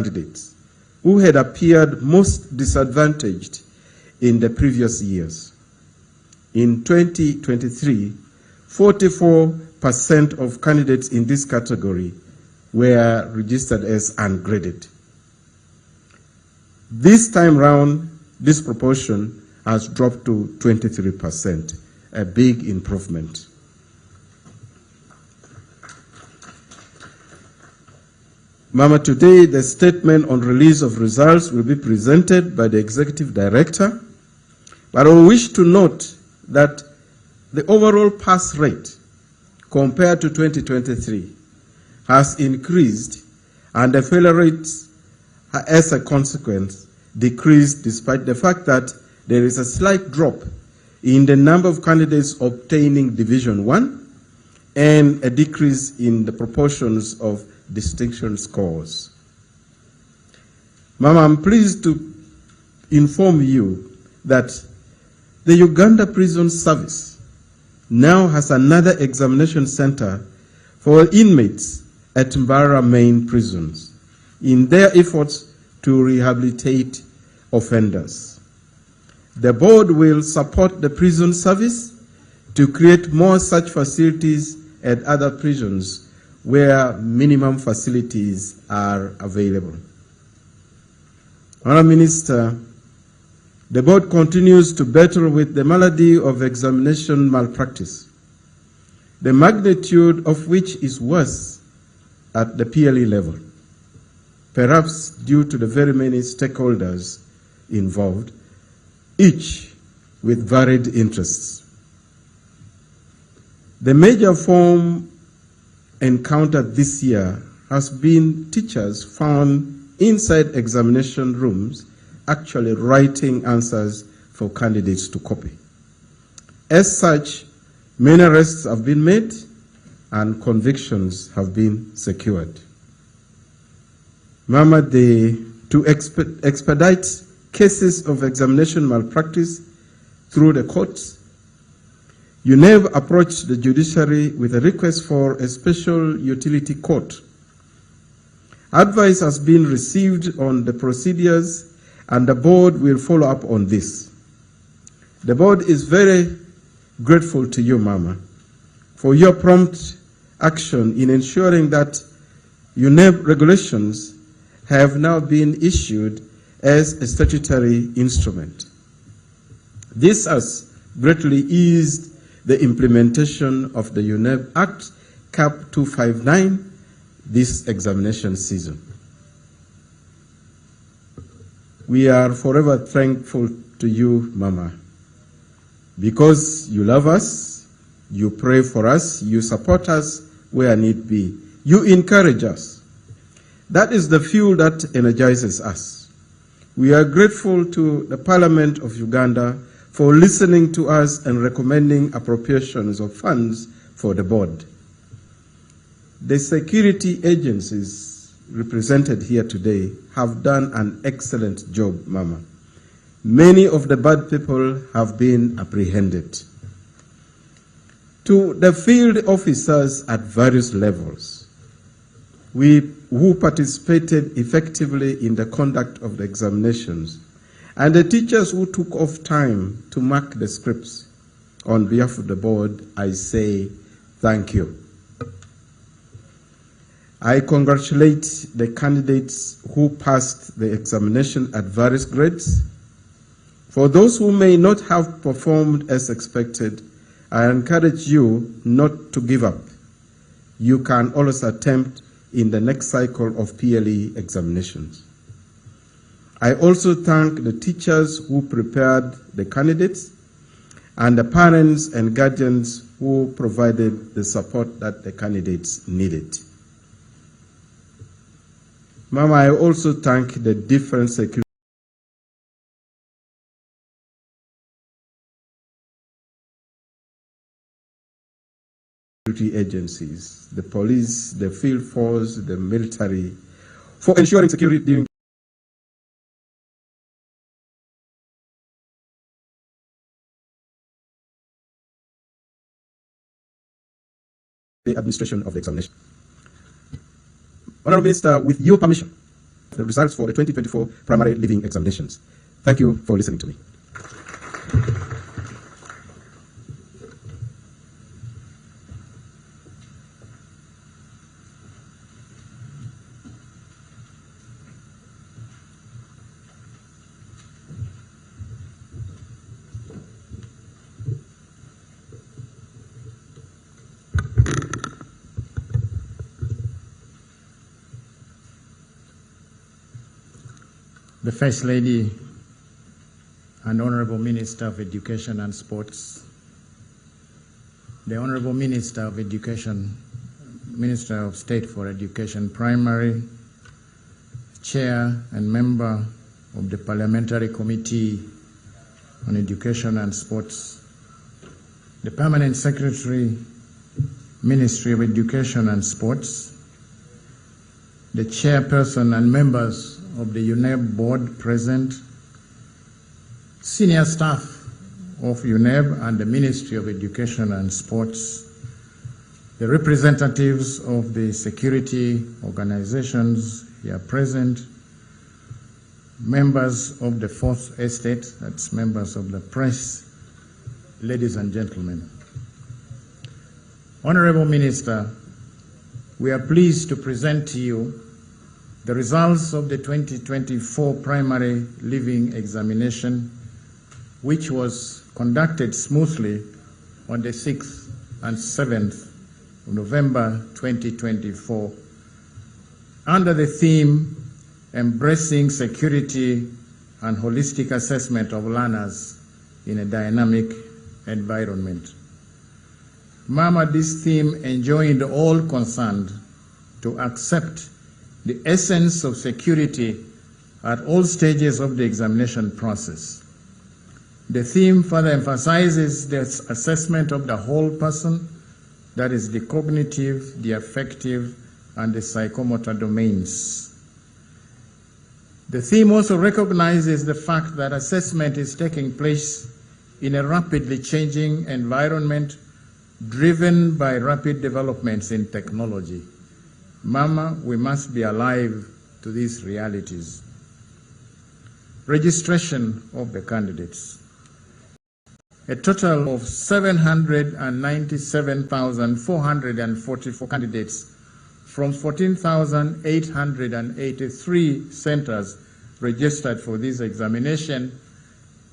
candidates who had appeared most disadvantaged in the previous years. In 2023, 44% of candidates in this category were registered as ungraded. This time round, this proportion has dropped to 23%, a big improvement. Mama, today the statement on release of results will be presented by the Executive Director, but I wish to note that the overall pass rate compared to 2023 has increased, and the failure rate as a consequence decreased, despite the fact that there is a slight drop in the number of candidates obtaining Division 1 and a decrease in the proportions of distinction scores. Mama, I'm pleased to inform you that the Uganda Prison Service now has another examination center for inmates at Mbara main prisons in their efforts to rehabilitate offenders. The board will support the prison service to create more such facilities at other prisons where minimum facilities are available. Honourable Minister, the board continues to battle with the malady of examination malpractice, the magnitude of which is worse at the PLE level, perhaps due to the very many stakeholders involved, each with varied interests. The major form encountered this year has been teachers found inside examination rooms actually writing answers for candidates to copy. As such, many arrests have been made and convictions have been secured. Mama, to expedite cases of examination malpractice through the courts, Uneb approached the judiciary with a request for a special utility court. Advice has been received on the procedures, and the board will follow up on this. The board is very grateful to you, Mama, for your prompt action in ensuring that Uneb regulations have now been issued as a statutory instrument. This has greatly eased the implementation of the Uneb Act Cap 259 this examination season. We are forever thankful to you, Mama, because you love us, you pray for us, you support us where need be, you encourage us. That is the fuel that energizes us. We are grateful to the Parliament of Uganda for listening to us and recommending appropriations of funds for the board. The security agencies represented here today have done an excellent job, Mama. Many of the bad people have been apprehended. To the field officers at various levels, who participated effectively in the conduct of the examinations, and the teachers who took off time to mark the scripts, on behalf of the board, I say thank you. I congratulate the candidates who passed the examination at various grades. For those who may not have performed as expected, I encourage you not to give up. You can always attempt in the next cycle of PLE examinations. I also thank the teachers who prepared the candidates and the parents and guardians who provided the support that the candidates needed. Mama, I also thank the different security agencies, the police, the field force, the military, for ensuring security during the administration of the examination. Honourable Minister, with your permission, the results for the 2024 primary living examinations. Thank you for listening to me. The First Lady and Honourable Minister of Education and Sports, the Honourable Minister of Education, Minister of State for Education Primary, Chair and Member of the Parliamentary Committee on Education and Sports, the Permanent Secretary, Ministry of Education and Sports, the Chairperson and members of the Uneb board present, senior staff of Uneb and the Ministry of Education and Sports, the representatives of the security organizations here present, members of the Fourth Estate, that's members of the press, ladies and gentlemen. Honorable Minister, we are pleased to present to you the results of the 2024 primary living examination, which was conducted smoothly on the 6th and 7th of November 2024 under the theme Embracing Security and Holistic Assessment of Learners in a Dynamic Environment. Mama, this theme enjoined all concerned to accept the essence of security at all stages of the examination process. The theme further emphasizes the assessment of the whole person, that is the cognitive, the affective, and the psychomotor domains. The theme also recognizes the fact that assessment is taking place in a rapidly changing environment driven by rapid developments in technology. Mama, we must be alive to these realities. Registration of the candidates. A total of 797,444 candidates from 14,883 centers registered for this examination,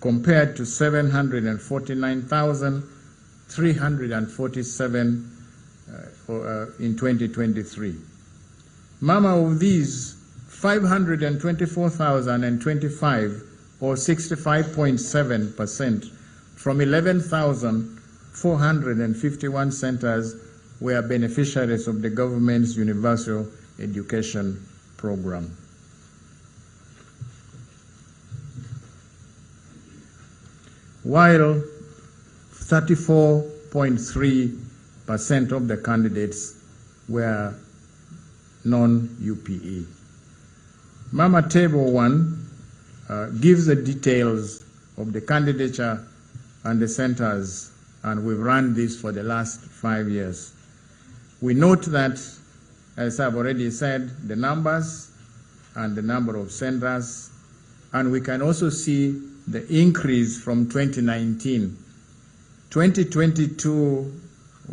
compared to 749,347 in 2023. Mama, of these, 524,025, or 65.7%, from 11,451 centers were beneficiaries of the government's universal education program. While 34.3% of the candidates were non-UPE. Mama, Table 1 gives the details of the candidature and the centers, and we've run this for the last 5 years. We note that, as I've already said, the numbers and the number of centers, and we can also see the increase from 2019. 2022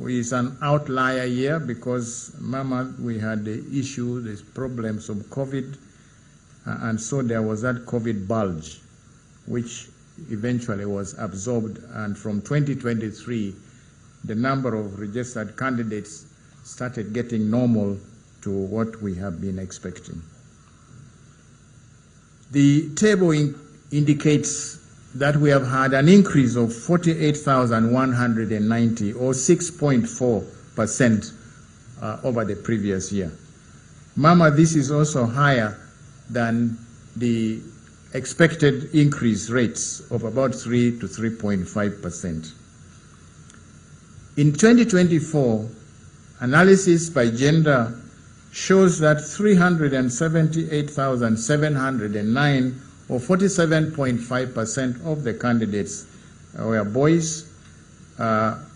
is an outlier year because, Mama, we had the issue, the problems of COVID, and so there was that COVID bulge, which eventually was absorbed, and from 2023, the number of registered candidates started getting normal to what we have been expecting. The table indicates that we have had an increase of 48,190, or 6.4% over the previous year. Mama, this is also higher than the expected increase rates of about 3 to 3.5%. In 2024, analysis by gender shows that 378,709, or 47.5% of the candidates were boys,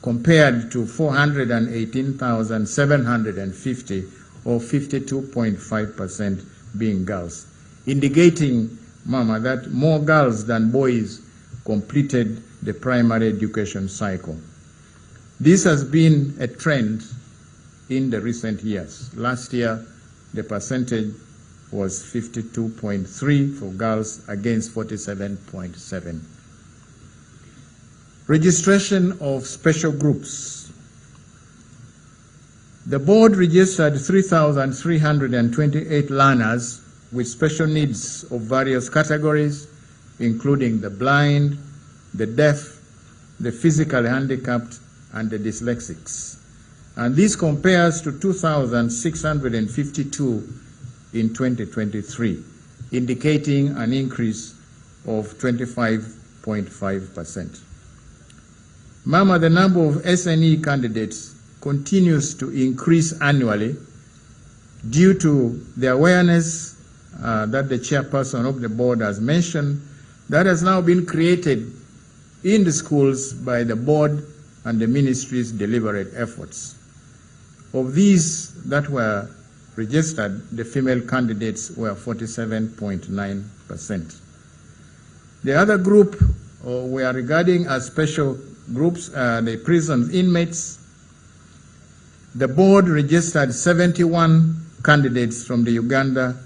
compared to 418,750, or 52.5% being girls. indicating, Mama, that more girls than boys completed the primary education cycle. This has been a trend in the recent years. Last year, the percentage was 52.3 for girls against 47.7. Registration of special groups. The board registered 3,328 learners with special needs of various categories, including the blind, the deaf, the physically handicapped, and the dyslexics. And this compares to 2,652 in 2023, indicating an increase of 25.5%. Mama, the number of SNE candidates continues to increase annually due to the awareness that the chairperson of the board has mentioned that has now been created in the schools by the board and the ministry's deliberate efforts. Of these that were registered, the female candidates were 47.9%. The other group we are regarding as special groups are the prison inmates. The board registered 71 candidates from the Uganda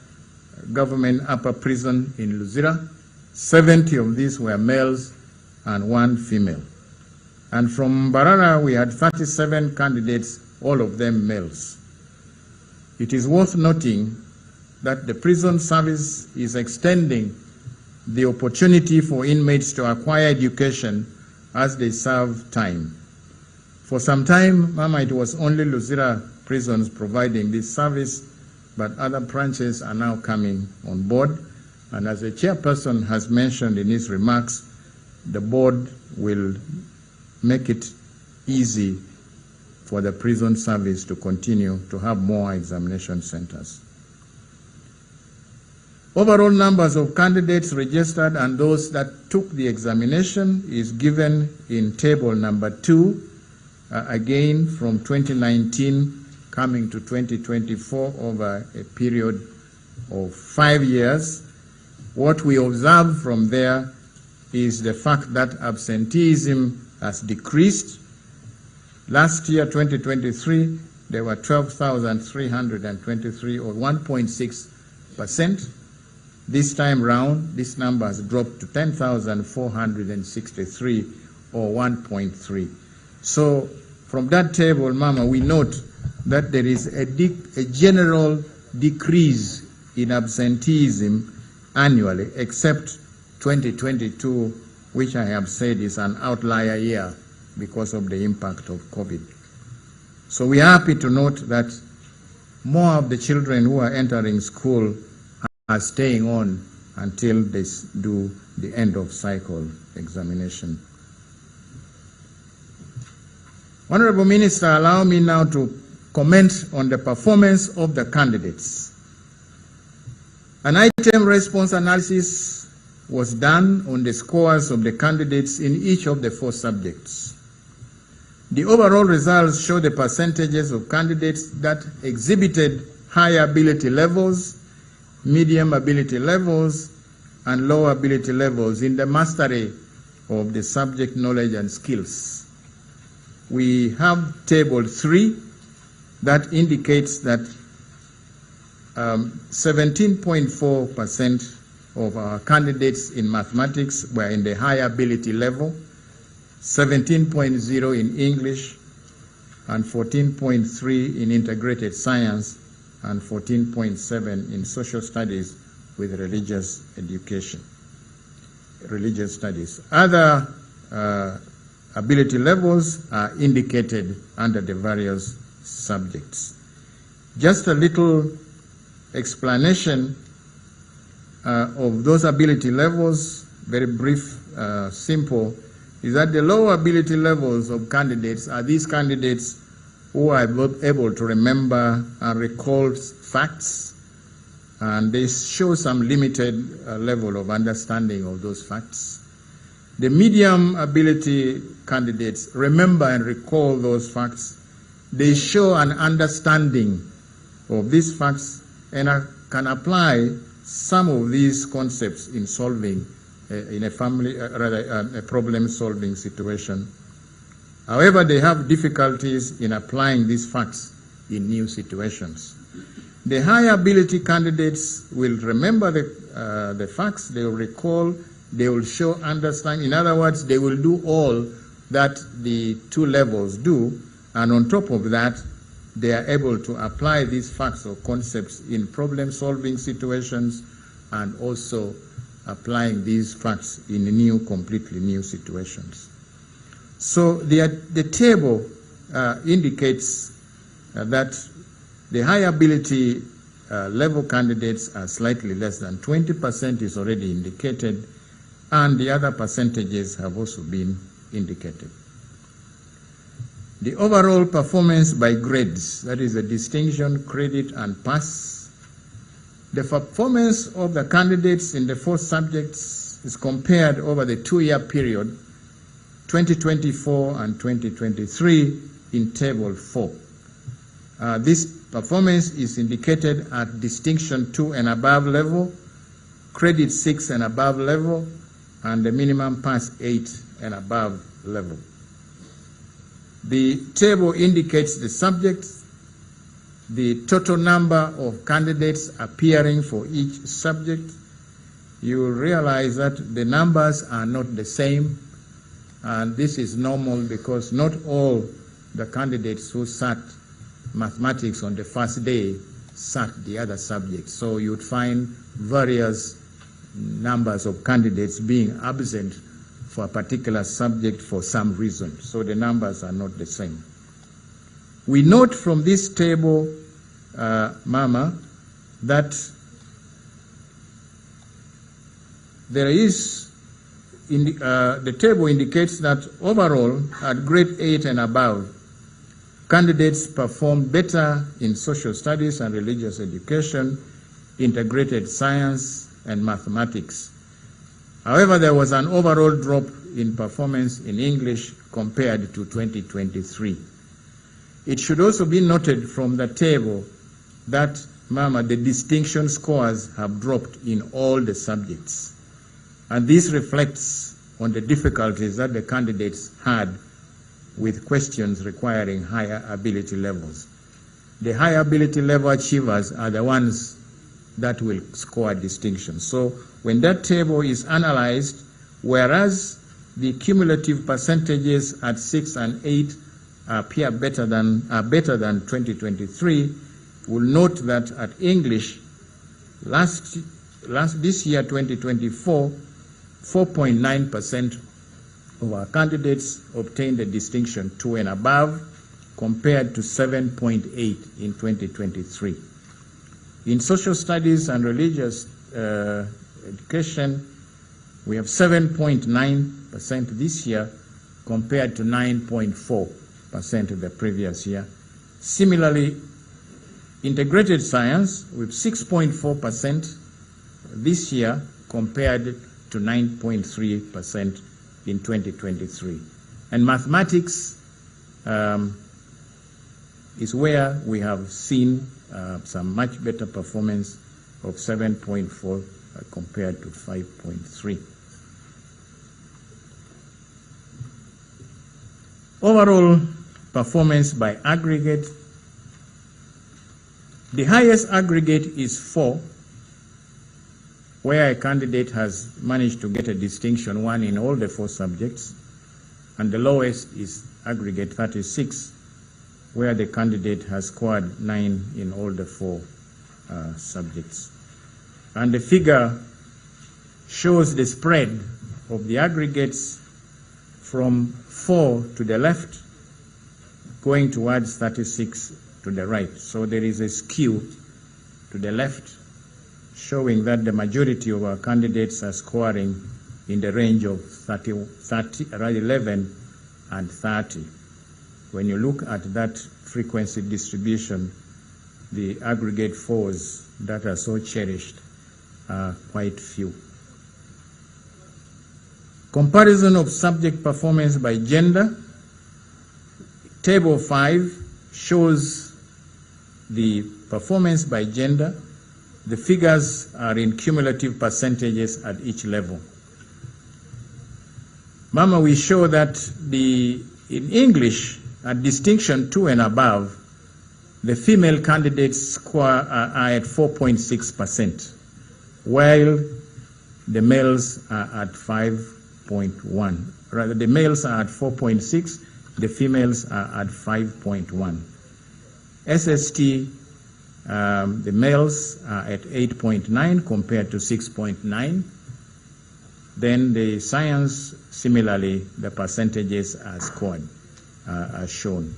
government upper prison in Luzira. 70 of these were males and 1 female. And from Mbarara, we had 37 candidates, all of them males. It is worth noting that the prison service is extending the opportunity for inmates to acquire education as they serve time. For some time, Mama, it was only Luzira prisons providing this service, but other branches are now coming on board. And as the chairperson has mentioned in his remarks, the board will make it easy for the prison service to continue to have more examination centers. Overall numbers of candidates registered and those that took the examination is given in table number 2, again from 2019 coming to 2024 over a period of 5 years. What we observe from there is the fact that absenteeism has decreased. Last year, 2023, there were 12,323 or 1.6%. This time round, this number has dropped to 10,463 or 1.3. So from that table, Mama, we note that there is a general decrease in absenteeism annually, except 2022, which I have said is an outlier year because of the impact of COVID. So we are happy to note that more of the children who are entering school are staying on until they do the end of cycle examination. Honorable Minister, allow me now to comment on the performance of the candidates. An item response analysis was done on the scores of the candidates in each of the 4 subjects. The overall results show the percentages of candidates that exhibited high ability levels, medium ability levels, and low ability levels in the mastery of the subject knowledge and skills. We have table 3 that indicates that 17.4% of our candidates in mathematics were in the high ability level, 17.0 in English, and 14.3 in integrated science, and 14.7 in social studies with religious education, religious studies. Other ability levels are indicated under the various subjects. Just a little explanation of those ability levels, very brief, simple, is that the low ability levels of candidates are these candidates who are able to remember and recall facts, and they show some limited level of understanding of those facts. The medium ability candidates remember and recall those facts. They show an understanding of these facts and can apply some of these concepts in solving in a problem-solving situation. However, they have difficulties in applying these facts in new situations. The higher ability candidates will remember the facts, they will recall, they will show understanding. In other words, they will do all that the two levels do, and on top of that, they are able to apply these facts or concepts in problem-solving situations and also applying these facts in completely new situations. So the table indicates that the high ability level candidates are slightly less than 20% is already indicated, and the other percentages have also been indicated. The overall performance by grades, that is the distinction, credit, and pass. The performance of the candidates in the 4 subjects is compared over the 2-year period, 2024 and 2023, in Table 4. This performance is indicated at distinction 2 and above level, credit 6 and above level, and the minimum pass 8 and above level. The table indicates the subjects, the total number of candidates appearing for each subject. You will realize that the numbers are not the same, and this is normal because not all the candidates who sat mathematics on the first day sat the other subjects. So you would find various numbers of candidates being absent for a particular subject for some reason. So the numbers are not the same. We note from this table, Mama, that there is, the table indicates that overall, at grade 8 and above, candidates performed better in social studies and religious education, integrated science, and mathematics. However, there was an overall drop in performance in English compared to 2023. It should also be noted from the table that, Mama, the distinction scores have dropped in all the subjects. And this reflects on the difficulties that the candidates had with questions requiring higher ability levels. The higher ability level achievers are the ones that will score distinction. So when that table is analyzed, whereas the cumulative percentages at 6 and 8 appear better than 2023, we'll note that at English, this year 2024, 4.9% of our candidates obtained a distinction 2 and above, compared to 7.8 in 2023. In social studies and religious education, we have 7.9% this year compared to 9.4% of the previous year. Similarly, integrated science with 6.4% this year compared to 9.3% in 2023. And mathematics is where we have seen some much better performance of 7.4 compared to 5.3. Overall performance by aggregate, the highest aggregate is 4, where a candidate has managed to get a distinction 1 in all the 4 subjects, and the lowest is aggregate 36, where the candidate has scored 9 in all the 4 subjects. And the figure shows the spread of the aggregates from 4 to the left, going towards 36 to the right. So there is a skew to the left, showing that the majority of our candidates are scoring in the range of 11 and 30. When you look at that frequency distribution, the aggregate 4s that are so cherished are quite few. Comparison of subject performance by gender. Table 5 shows the performance by gender The figures are in cumulative percentages at each level. Mama, we show that in English, at distinction 2 and above, the female candidates score are at 4.6%, while the males are at 5.1. Rather, the males are at 4.6, the females are at 5.1. SST, the males are at 8.9 compared to 6.9. Then the science, similarly, the percentages are scored, are shown.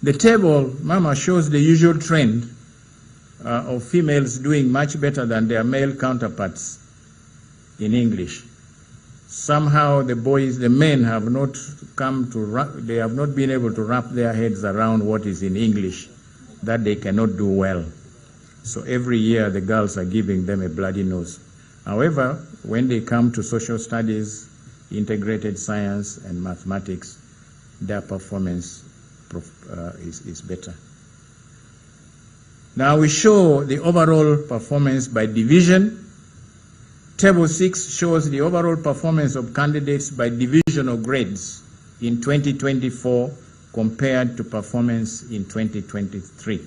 The table, Mama, shows the usual trend of females doing much better than their male counterparts in English. Somehow the men have not they have not been able to wrap their heads around what is in English, that they cannot do well. So every year the girls are giving them a bloody nose. However, when they come to social studies, integrated science and mathematics, their performance is better. Now we show the overall performance by division. Table 6 shows the overall performance of candidates by division of grades in 2024 compared to performance in 2023.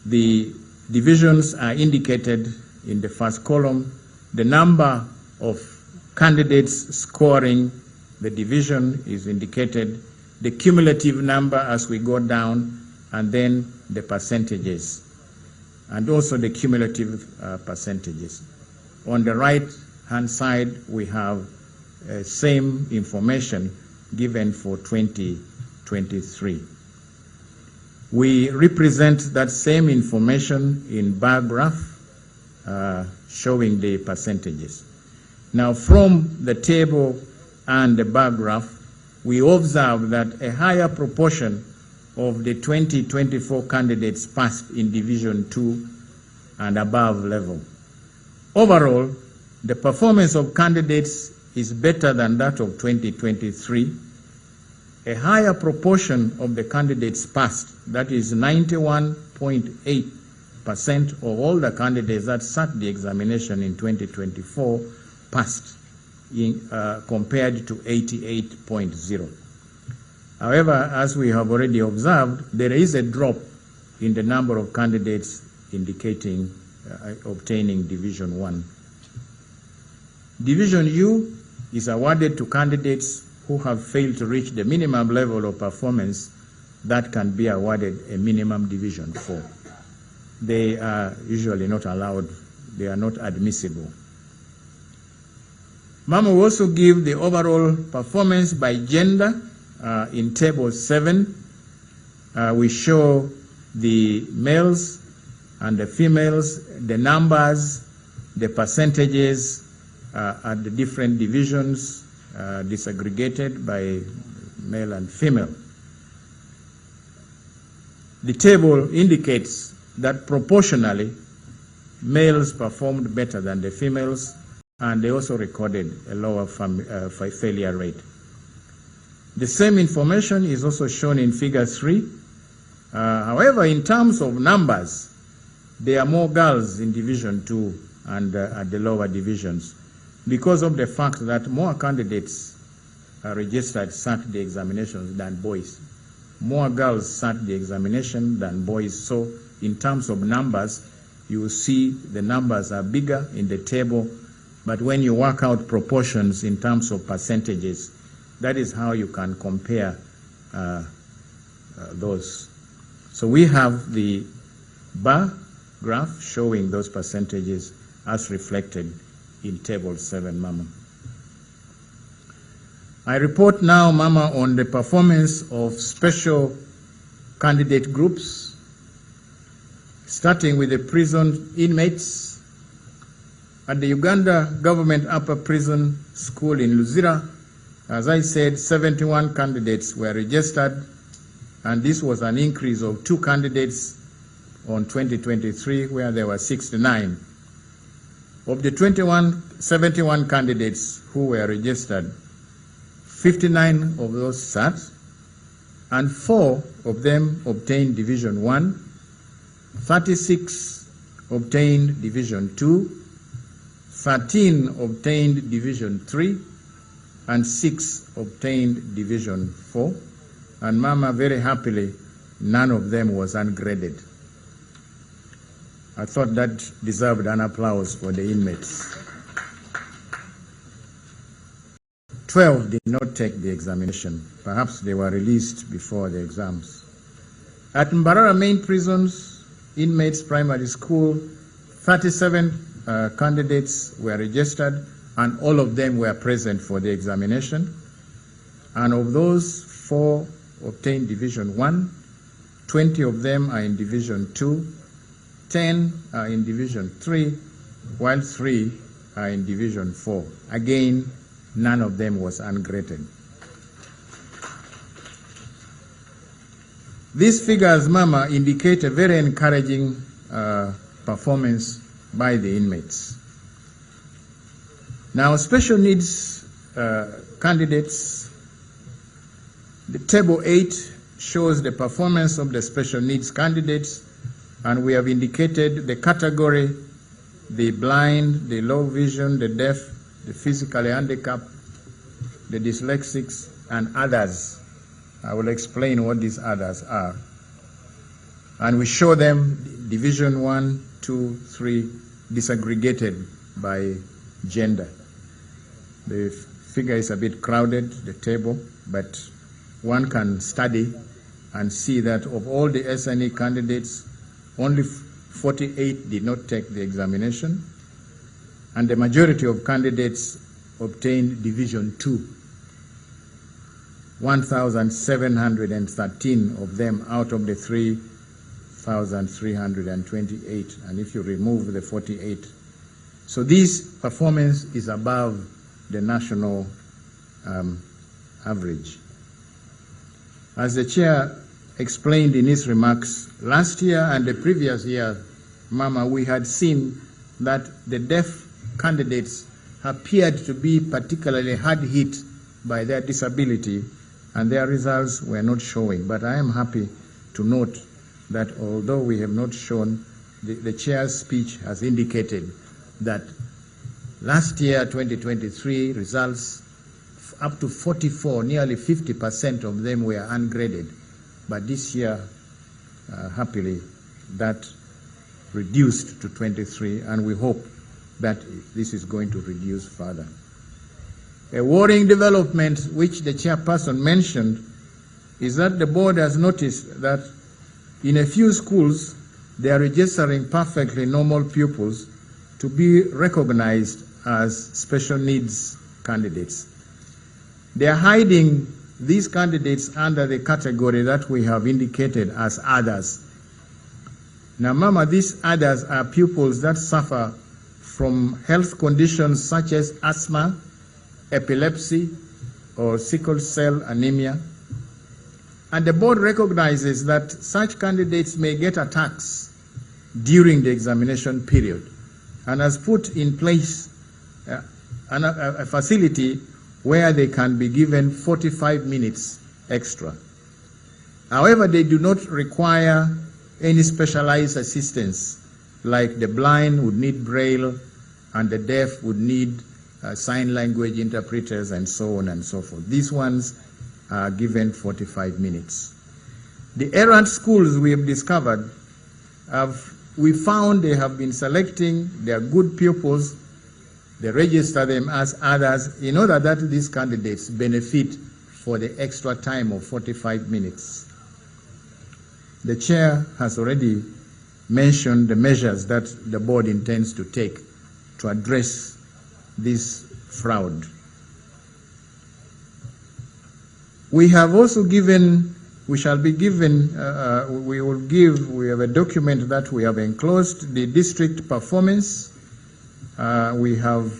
The divisions are indicated in the first column. The number of candidates scoring the division is indicated, the cumulative number as we go down, and then the percentages, and also the cumulative percentages. On the right-hand side, we have same information given for 2023. We represent that same information in bar graph showing the percentages. Now, from the table and the bar graph, we observe that a higher proportion of the 2024 candidates passed in Division 2 and above level. Overall, the performance of candidates is better than that of 2023. A higher proportion of the candidates passed, that is 91.8% of all the candidates that sat the examination in 2024 passed, compared to 88.0%. However, as we have already observed, there is a drop in the number of candidates indicating obtaining Division 1. Division U is awarded to candidates who have failed to reach the minimum level of performance that can be awarded a minimum Division 4. They are usually not allowed, they are not admissible. Mama will also give the overall performance by gender. In Table 7, we show the males and the females, the numbers, the percentages at the different divisions, disaggregated by male and female. The table indicates that proportionally, males performed better than the females, and they also recorded a lower failure rate. The same information is also shown in Figure 3. However, in terms of numbers, there are more girls in Division 2 and at the lower divisions, because of the fact that more candidates are registered sat the examinations than boys. More girls sat the examination than boys. So in terms of numbers, you will see the numbers are bigger in the table, but when you work out proportions in terms of percentages, that is how you can compare those. So we have the bar graph showing those percentages as reflected in Table 7, Mama. I report now, Mama, on the performance of special candidate groups, starting with the prison inmates. At the Uganda Government Upper Prison School in Luzira, as I said, 71 candidates were registered, and this was an increase of 2 candidates on 2023, where there were 69. Of the 71 candidates who were registered, 59 of those sat, and 4 of them obtained Division 1, 36 obtained Division 2, 13 obtained Division 3, and 6 obtained Division 4. And Mama, very happily, none of them was ungraded. I thought that deserved an applause for the inmates. 12 did not take the examination. Perhaps they were released before the exams. At Mbarara Main Prisons, Inmates Primary School, 37 candidates were registered, and all of them were present for the examination. And of those, 4 obtained Division 1, 20 of them are in Division 2, 10 are in Division 3, while 3 are in Division 4. Again, none of them was ungraded. These figures, Mama, indicate a very encouraging performance by the inmates. Now, special needs candidates, the table 8 shows the performance of the special needs candidates, and we have indicated the category: the blind, the low vision, the deaf, the physically handicapped, the dyslexics, and others. I will explain what these others are. And we show them Division 1, 2, 3, disaggregated by gender. The figure is a bit crowded, the table, but one can study and see that of all the SNE candidates, only 48 did not take the examination, and the majority of candidates obtained Division 2. 1,713 of them out of the 3,328, and if you remove the 48. So this performance is above the national average. As the chair explained in his remarks, last year and the previous year, Mama, we had seen that the deaf candidates appeared to be particularly hard hit by their disability, and their results were not showing. But I am happy to note that although we have not shown, the chair's speech has indicated that last year, 2023, results up to 44, nearly 50% of them were ungraded. But this year, happily, that reduced to 23, and we hope that this is going to reduce further. A worrying development which the chairperson mentioned is that the board has noticed that in a few schools they are registering perfectly normal pupils to be recognized as special needs candidates. They are hiding these candidates under the category that we have indicated as others. Now, Mama, these others are pupils that suffer from health conditions such as asthma, epilepsy, or sickle cell anemia. And the board recognizes that such candidates may get attacks during the examination period, and has put in place a facility where they can be given 45 minutes extra. However, they do not require any specialized assistance, like the blind would need Braille and the deaf would need sign language interpreters and so on and so forth. These ones are given 45 minutes. The errant schools we have discovered, we found they have been selecting their good pupils. They register them as others in order that these candidates benefit for the extra time of 45 minutes. The chair has already mentioned the measures that the board intends to take to address this fraud. We have also given, we have a document that we have enclosed, the district performance. We have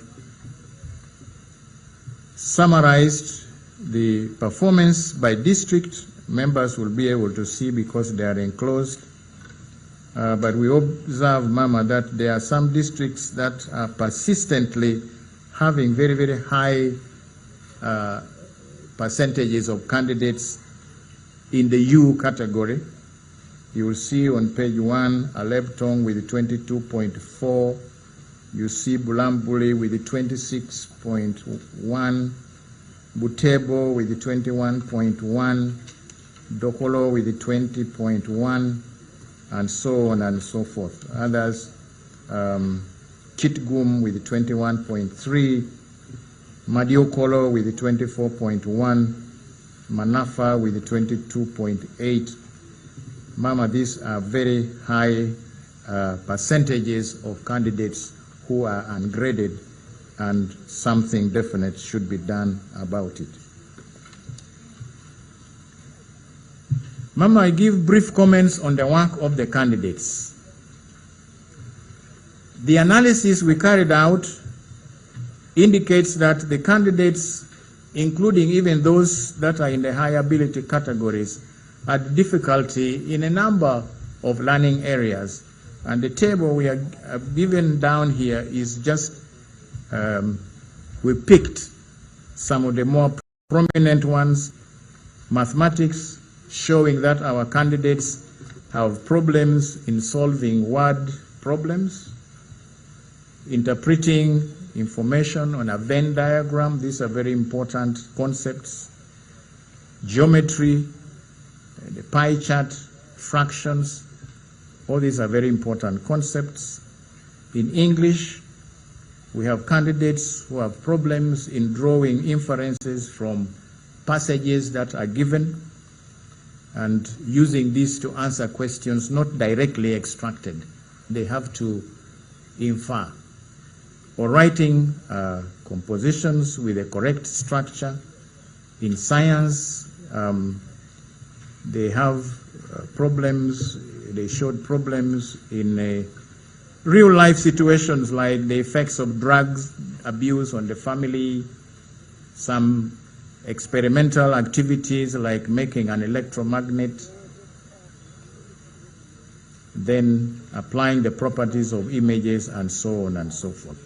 summarized the performance by district. Members will be able to see because they are enclosed. But we observe, Mama, that there are some districts that are persistently having very, very high percentages of candidates in the U category. You will see on page 1, Alebtong with 22.4. You see Bulambuli with 26.1. Butebo with 21.1. Dokolo with 20.1, and so on and so forth. Others, Kitgum with 21.3, Madiokolo with 24.1, Manafa with 22.8. Mama, these are very high percentages of candidates who are ungraded, and something definite should be done about it. Mama, I give brief comments on the work of the candidates. The analysis we carried out indicates that the candidates, including even those that are in the high ability categories, had difficulty in a number of learning areas. And the table we are given down here is just, we picked some of the more prominent ones. Mathematics, showing that our candidates have problems in solving word problems. Interpreting information on a Venn diagram, these are very important concepts. Geometry, the pie chart, fractions, all these are very important concepts. In English, we have candidates who have problems in drawing inferences from passages that are given and using these to answer questions not directly extracted. They have to infer. Or writing compositions with a correct structure. In science, they have problems, they showed problems in real life situations like the effects of drugs abuse on the family, some experimental activities like making an electromagnet, then applying the properties of images, and so on and so forth.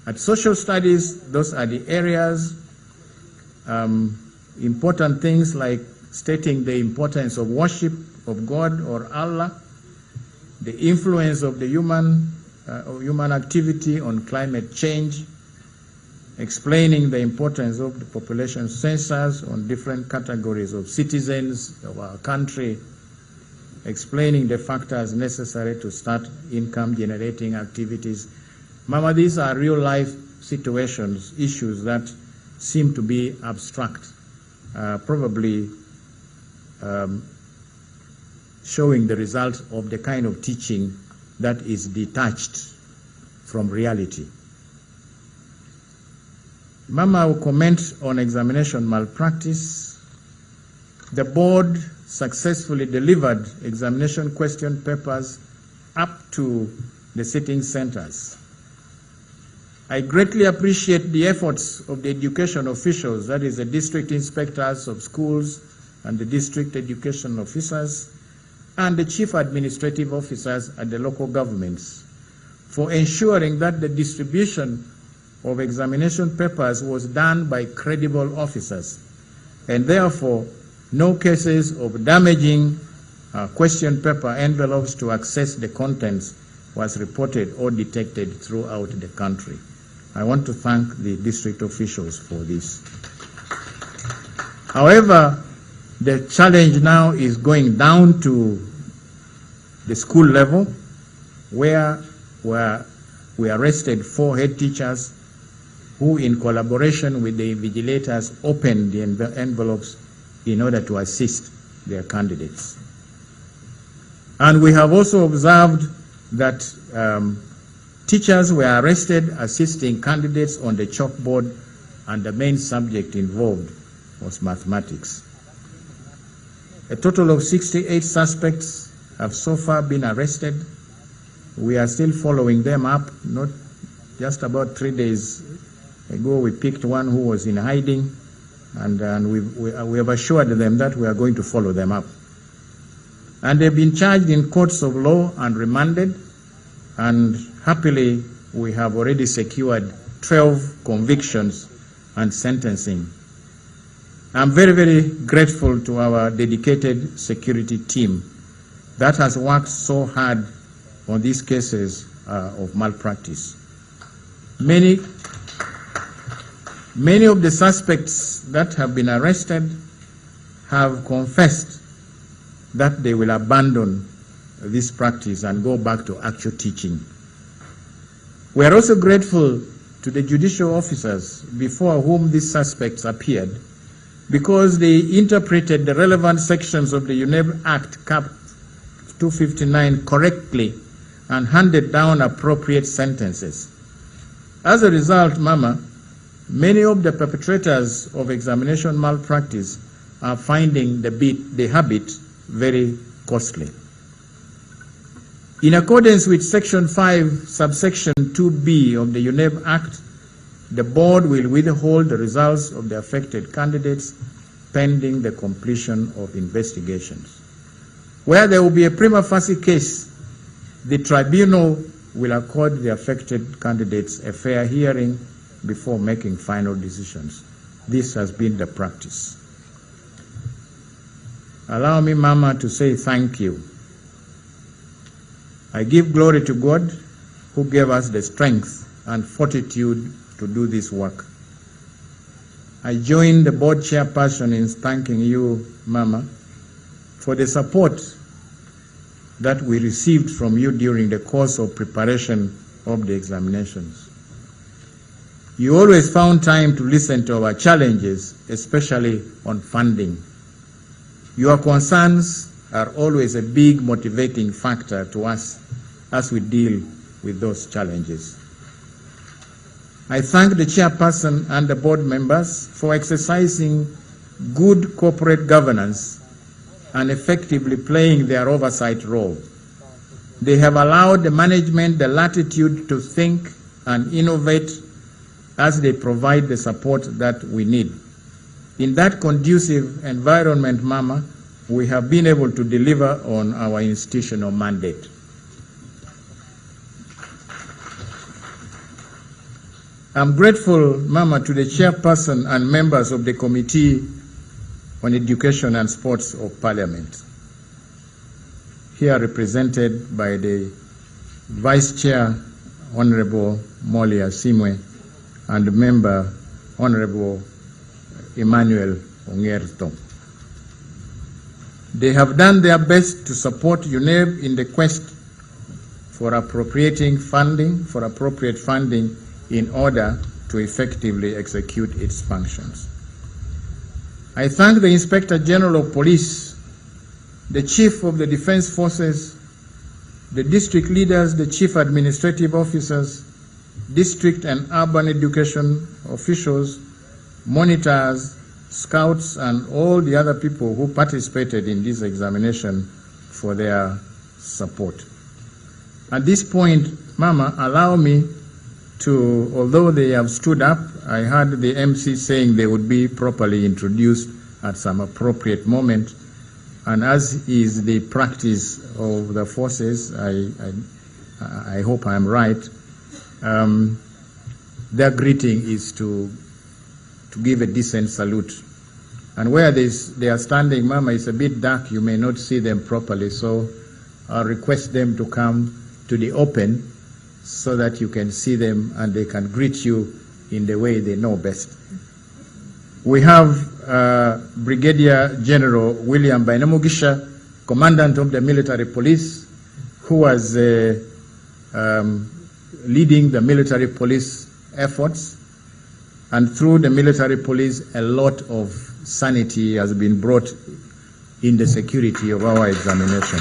At social studies, those are the areas. Important things like stating the importance of worship of God or Allah, the influence of the human activity on climate change, explaining the importance of the population census on different categories of citizens of our country, explaining the factors necessary to start income generating activities. Mama, these are real life situations, issues that seem to be abstract, probably showing the result of the kind of teaching that is detached from reality. Mama will comment on examination malpractice. The board successfully delivered examination question papers up to the sitting centers. I greatly appreciate the efforts of the education officials, that is the district inspectors of schools and the district education officers and the chief administrative officers at the local governments, for ensuring that the distribution of examination papers was done by credible officers, and therefore no cases of damaging question paper envelopes to access the contents was reported or detected throughout the country. I want to thank the district officials for this. However, the challenge now is going down to the school level, where we arrested 4 head teachers who, in collaboration with the invigilators, opened the envelopes in order to assist their candidates. And we have also observed that teachers were arrested assisting candidates on the chalkboard, and the main subject involved was mathematics. A total of 68 suspects have so far been arrested. We are still following them up. Not just about 3 days ago, we picked one who was in hiding, and we have assured them that we are going to follow them up. And they've been charged in courts of law and remanded, and happily we have already secured 12 convictions and sentencing. I'm very, very grateful to our dedicated security team that has worked so hard on these cases of malpractice. Many of the suspects that have been arrested have confessed that they will abandon this practice and go back to actual teaching. We are also grateful to the judicial officers before whom these suspects appeared, because they interpreted the relevant sections of the Uneb Act, Cap 259, correctly and handed down appropriate sentences. As a result, Mama, many of the perpetrators of examination malpractice are finding the habit very costly. In accordance with Section 5, subsection 2B of the Uneb Act, the board will withhold the results of the affected candidates pending the completion of investigations. Where there will be a prima facie case, the tribunal will accord the affected candidates a fair hearing before making final decisions. This has been the practice. Allow me, Mama, to say thank you. I give glory to God who gave us the strength and fortitude to do this work. I join the board chairperson in thanking you, Mama, for the support that we received from you during the course of preparation of the examinations. You always found time to listen to our challenges, especially on funding. Your concerns are always a big motivating factor to us as we deal with those challenges. I thank the chairperson and the board members for exercising good corporate governance and effectively playing their oversight role. They have allowed the management the latitude to think and innovate as they provide the support that we need. In that conducive environment, Mama, we have been able to deliver on our institutional mandate. I'm grateful, Mama, to the chairperson and members of the Committee on Education and Sports of Parliament, here represented by the Vice Chair, Honorable Molia Simwe, and Member, Honorable Emmanuel Ongerto. They have done their best to support Uneb in the quest for appropriate funding in order to effectively execute its functions. I thank the Inspector General of Police, the Chief of the Defense Forces, the district leaders, the Chief Administrative Officers, district and urban education officials, monitors, scouts, and all the other people who participated in this examination for their support. At this point, Mama, allow me to, although they have stood up, I heard the MC saying they would be properly introduced at some appropriate moment, and as is the practice of the forces, I hope I'm right, their greeting is to give a decent salute. And where they are standing, Mama, it's a bit dark, you may not see them properly, so I'll request them to come to the open so that you can see them and they can greet you in the way they know best. We have Brigadier General William Bainamugisha, Commandant of the Military Police, who was leading the military police efforts, and through the military police a lot of sanity has been brought in the security of our examination.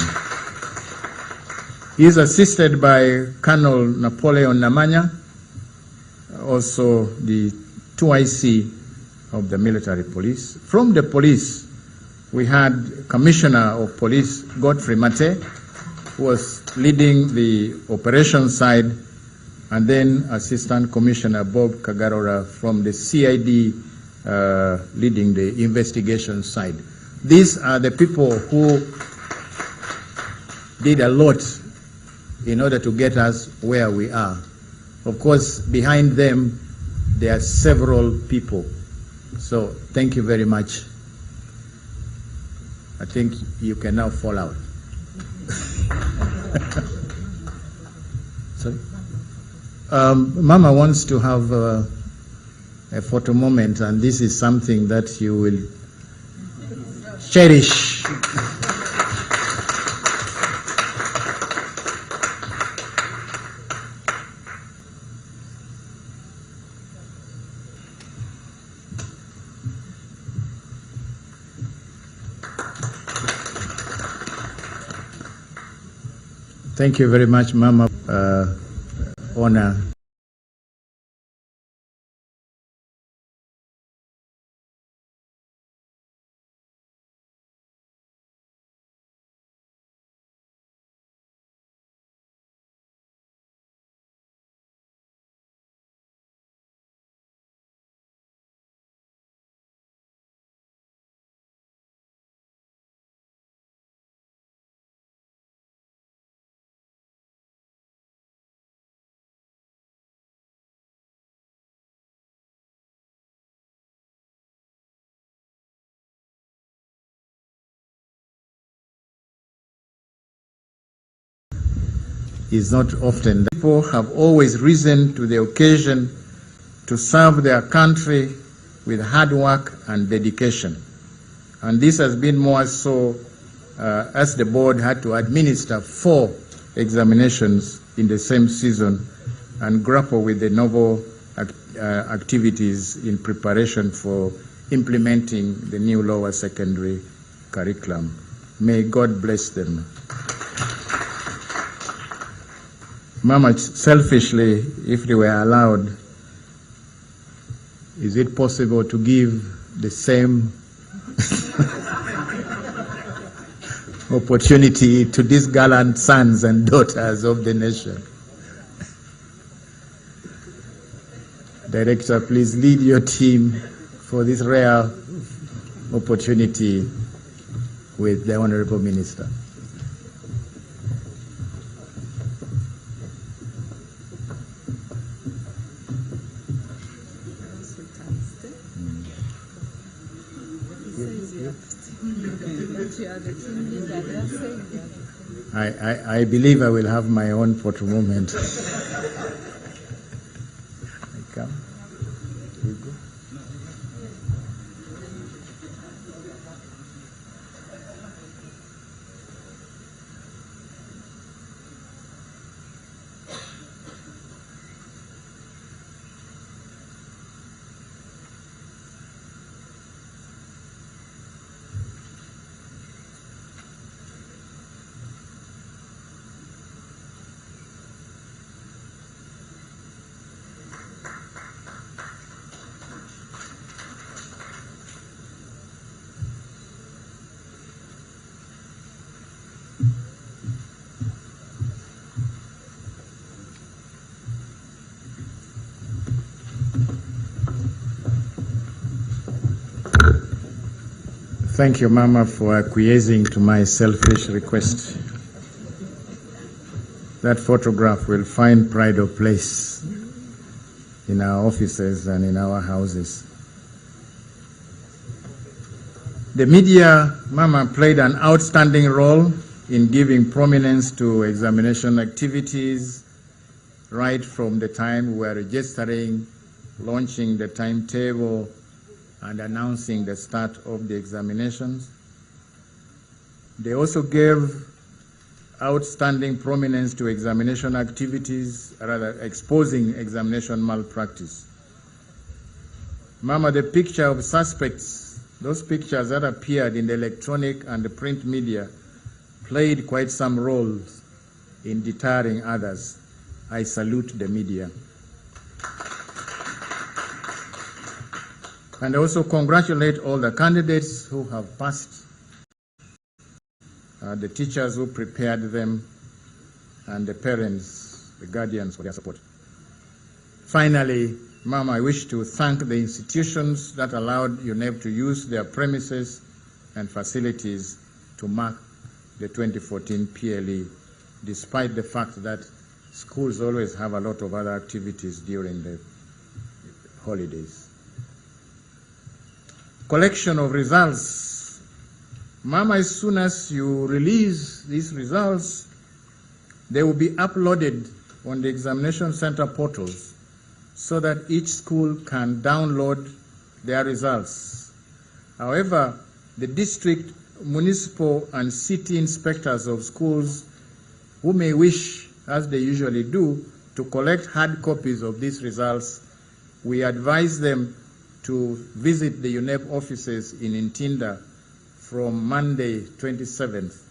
He is assisted by Colonel Napoleon Namanya, also the 2IC of the military police. From the police, we had Commissioner of Police Godfrey Mate, who was leading the operations side, and then Assistant Commissioner Bob Kagarora from the CID leading the investigation side. These are the people who did a lot in order to get us where we are. Of course, behind them, there are several people. So thank you very much. I think you can now fall out. Sorry. Mama wants to have a photo moment, and this is something that you will cherish. Thank you very much, Mama. Honor. Is not often. People have always risen to the occasion to serve their country with hard work and dedication. And this has been more so as the board had to administer 4 examinations in the same season and grapple with the novel activities in preparation for implementing the new lower secondary curriculum. May God bless them. Mama, selfishly, if they were allowed, is it possible to give the same opportunity to these gallant sons and daughters of the nation? Director, please lead your team for this rare opportunity with the Honorable Minister. I believe I will have my own photo moment. I come. You go. Thank you, Mama, for acquiescing to my selfish request. That photograph will find pride of place in our offices and in our houses. The media, Mama, played an outstanding role in giving prominence to examination activities right from the time we were registering, launching the timetable, and announcing the start of the examinations. They also gave outstanding prominence to examination activities, rather exposing examination malpractice. Mama, the picture of suspects, those pictures that appeared in the electronic and the print media played quite some roles in deterring others. I salute the media. And I also congratulate all the candidates who have passed, the teachers who prepared them, and the parents, the guardians for their support. Finally, Mama, I wish to thank the institutions that allowed Uneb to use their premises and facilities to mark the 2014 PLE, despite the fact that schools always have a lot of other activities during the holidays. Collection of results. Mama, as soon as you release these results, They will be uploaded on the examination center portals so that each school can download their results. However, the district, municipal, and city inspectors of schools who may wish, as they usually do, to collect hard copies of these results, we advise them to visit the Uneb offices in Ntinda from Monday, 27th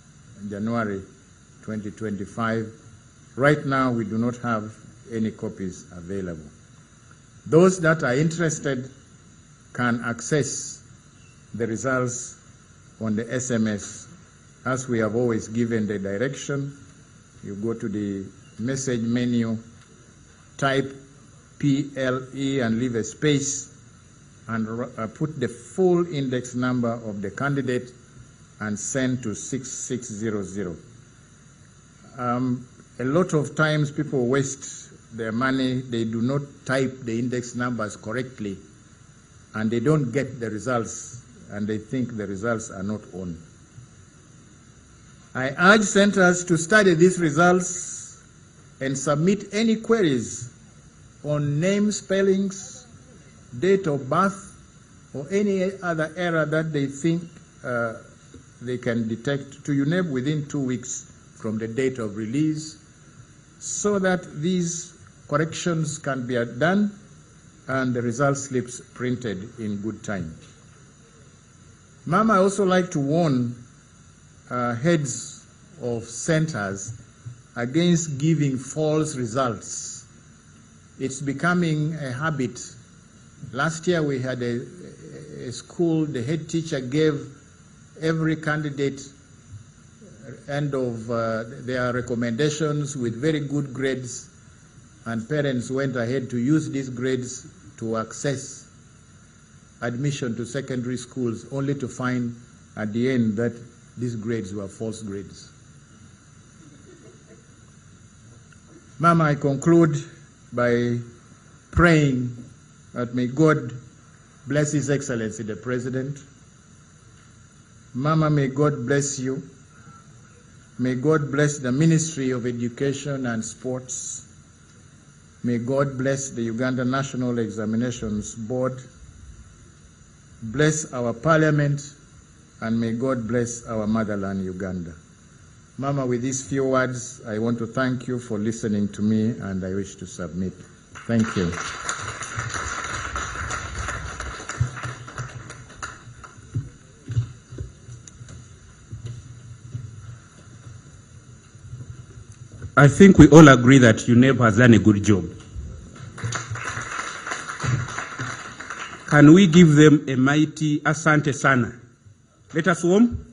January 2025. Right now, we do not have any copies available. Those that are interested can access the results on the SMS, as we have always given the direction. You go to the message menu, type PLE and leave a space, and put the full index number of the candidate and send to 6600. A lot of times people waste their money. They do not type the index numbers correctly, and they don't get the results, and they think the results are not on. I urge centers to study these results and submit any queries on name spellings, date of birth, or any other error that they think they can detect to Uneb within 2 weeks from the date of release, so that these corrections can be done and the result slips printed in good time. Ma'am, I also like to warn heads of centers against giving false results. It's becoming a habit. Last year we had a school, the head teacher gave every candidate end of their recommendations with very good grades, and parents went ahead to use these grades to access admission to secondary schools, only to find at the end that these grades were false grades. Mama, I conclude by praying that may God bless His Excellency the President. Mama, may God bless you. May God bless the Ministry of Education and Sports. May God bless the Uganda National Examinations Board. Bless our Parliament, and may God bless our motherland, Uganda. Mama, with these few words, I want to thank you for listening to me, and I wish to submit. Thank you. I think we all agree that Uneb has done a good job. Can we give them a mighty Asante Sana? Let us warm.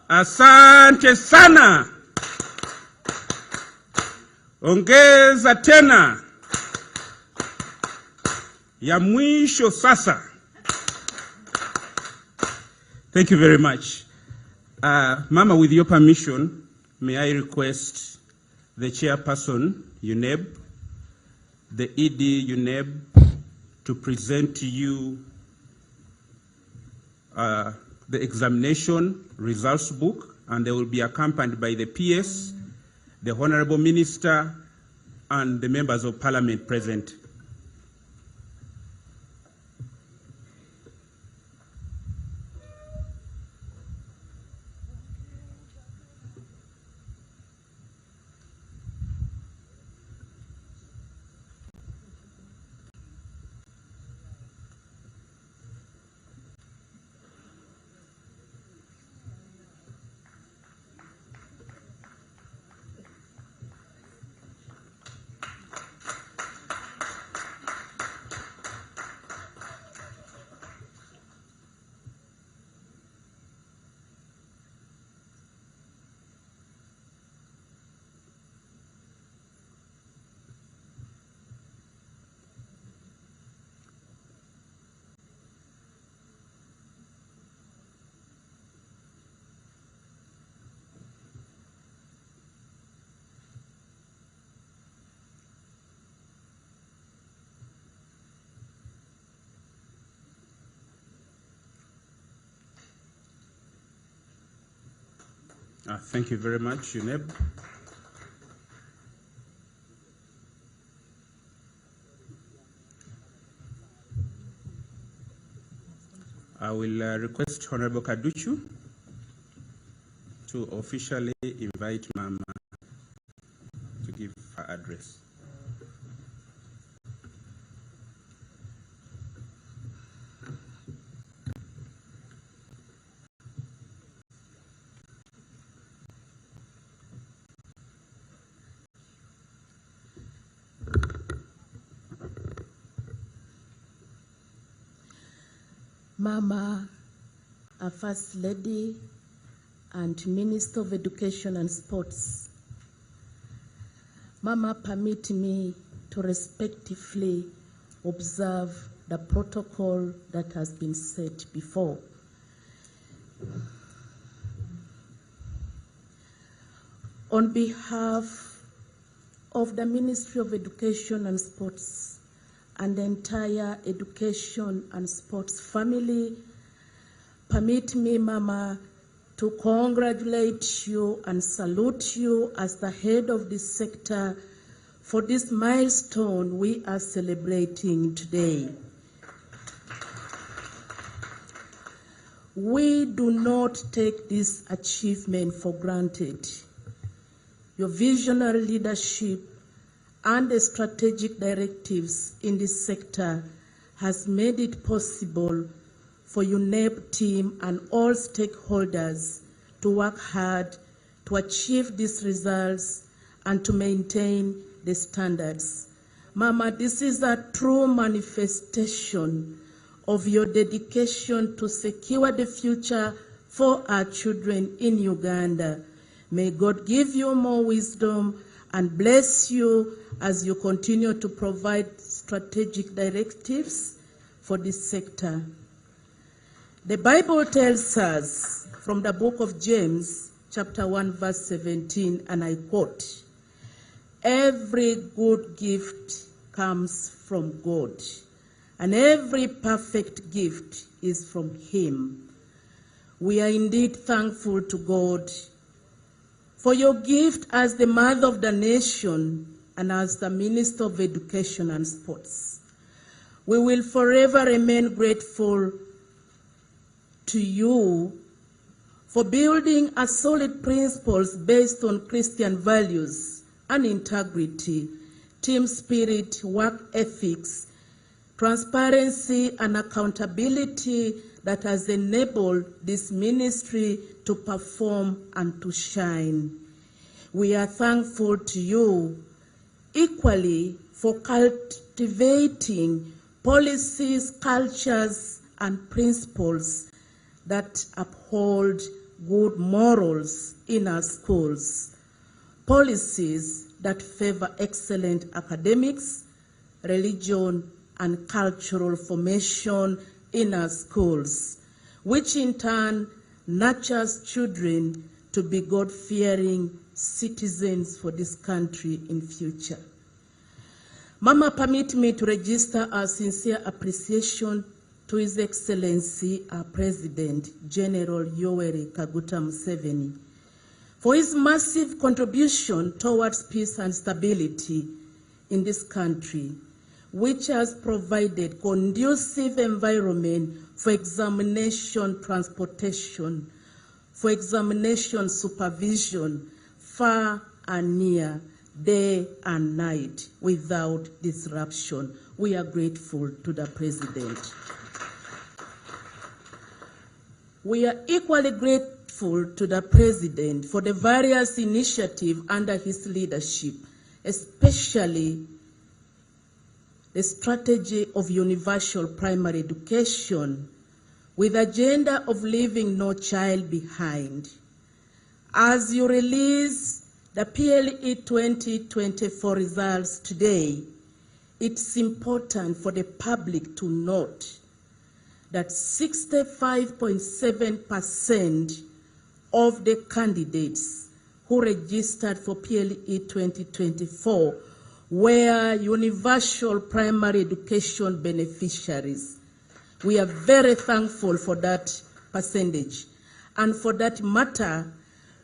Asante Sana. Ongeza tena. Ya mwisho sasa. Thank you very much. Mama, with your permission, may I request the chairperson, Uneb, the ED Uneb, to present to you the examination results book, and they will be accompanied by the PS, the Honorable Minister, and the members of Parliament present. Thank you very much, Uneb. I will request Honorable Kaduchu to officially invite Mama to give her address. Mama, our First Lady and Minister of Education and Sports, Mama, permit me to respectfully observe the protocol that has been set before. On behalf of the Ministry of Education and Sports and the entire education and sports family, permit me, Mama, to congratulate you and salute you as the head of this sector for this milestone we are celebrating today. We do not take this achievement for granted. Your visionary leadership and the strategic directives in this sector has made it possible for Uneb team and all stakeholders to work hard to achieve these results and to maintain the standards. Mama, this is a true manifestation of your dedication to secure the future for our children in Uganda. May God give you more wisdom and bless you as you continue to provide strategic directives for this sector. The Bible tells us from the book of James, chapter 1, verse 17, and I quote, "Every good gift comes from God, and every perfect gift is from Him." We are indeed thankful to God for your gift as the mother of the nation and as the Minister of Education and Sports. We will forever remain grateful to you for building a solid principles based on Christian values and integrity, team spirit, work ethics, transparency and accountability that has enabled this ministry to perform and to shine. We are thankful to you equally for cultivating policies, cultures, and principles that uphold good morals in our schools, policies that favor excellent academics, religion, and cultural formation in our schools, which in turn nurtures children to be God-fearing citizens for this country in future. Mama, permit me to register our sincere appreciation to His Excellency, our President, General Yoweri Kaguta Museveni, for his massive contribution towards peace and stability in this country, which has provided conducive environment for examination transportation, for examination supervision, far and near, day and night, without disruption. We are grateful to the President. We are equally grateful to the President for the various initiatives under his leadership, especially the strategy of universal primary education with the agenda of leaving no child behind. As you release the PLE 2024 results today, it's important for the public to note that 65.7% of the candidates who registered for PLE 2024 were universal primary education beneficiaries. We are very thankful for that percentage. And for that matter,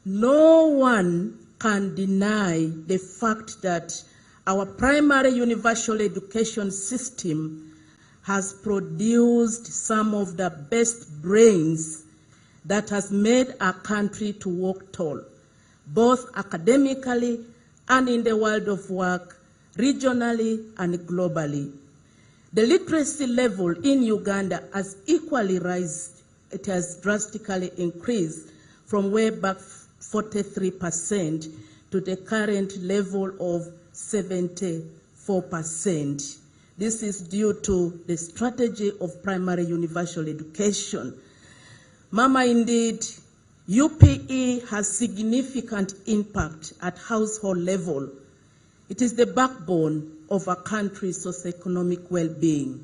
no one can deny the fact that our primary universal education system has produced some of the best brains that has made our country to walk tall, both academically and in the world of work, regionally and globally. The literacy level in Uganda has equally risen. It has drastically increased from way back 43% to the current level of 74%. This is due to the strategy of primary universal education. Mama, indeed, UPE has significant impact at household level. It is the backbone of a country's socioeconomic well-being.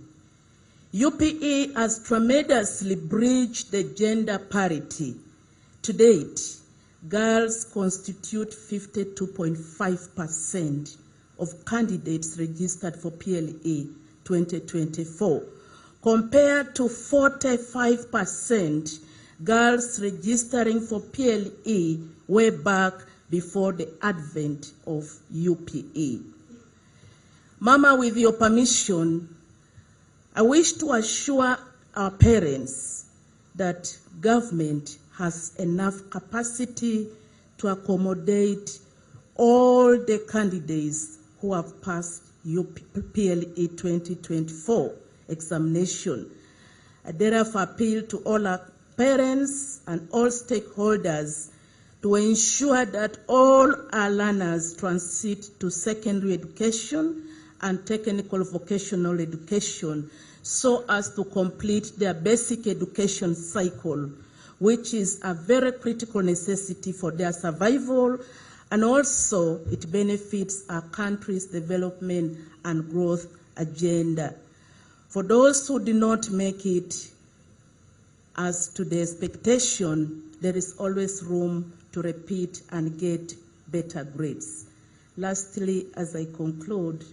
UPE has tremendously bridged the gender parity. To date, girls constitute 52.5% of candidates registered for PLE 2024, compared to 45% girls registering for PLE way back before the advent of UPE. Mama, with your permission, I wish to assure our parents that government has enough capacity to accommodate all the candidates who have passed PLE 2024 examination. I therefore appeal to all our parents and all stakeholders to ensure that all our learners transit to secondary education and technical vocational education so as to complete their basic education cycle, which is a very critical necessity for their survival, and also it benefits our country's development and growth agenda. For those who do not make it as to the expectation, there is always room to repeat and get better grades. Lastly, as I conclude,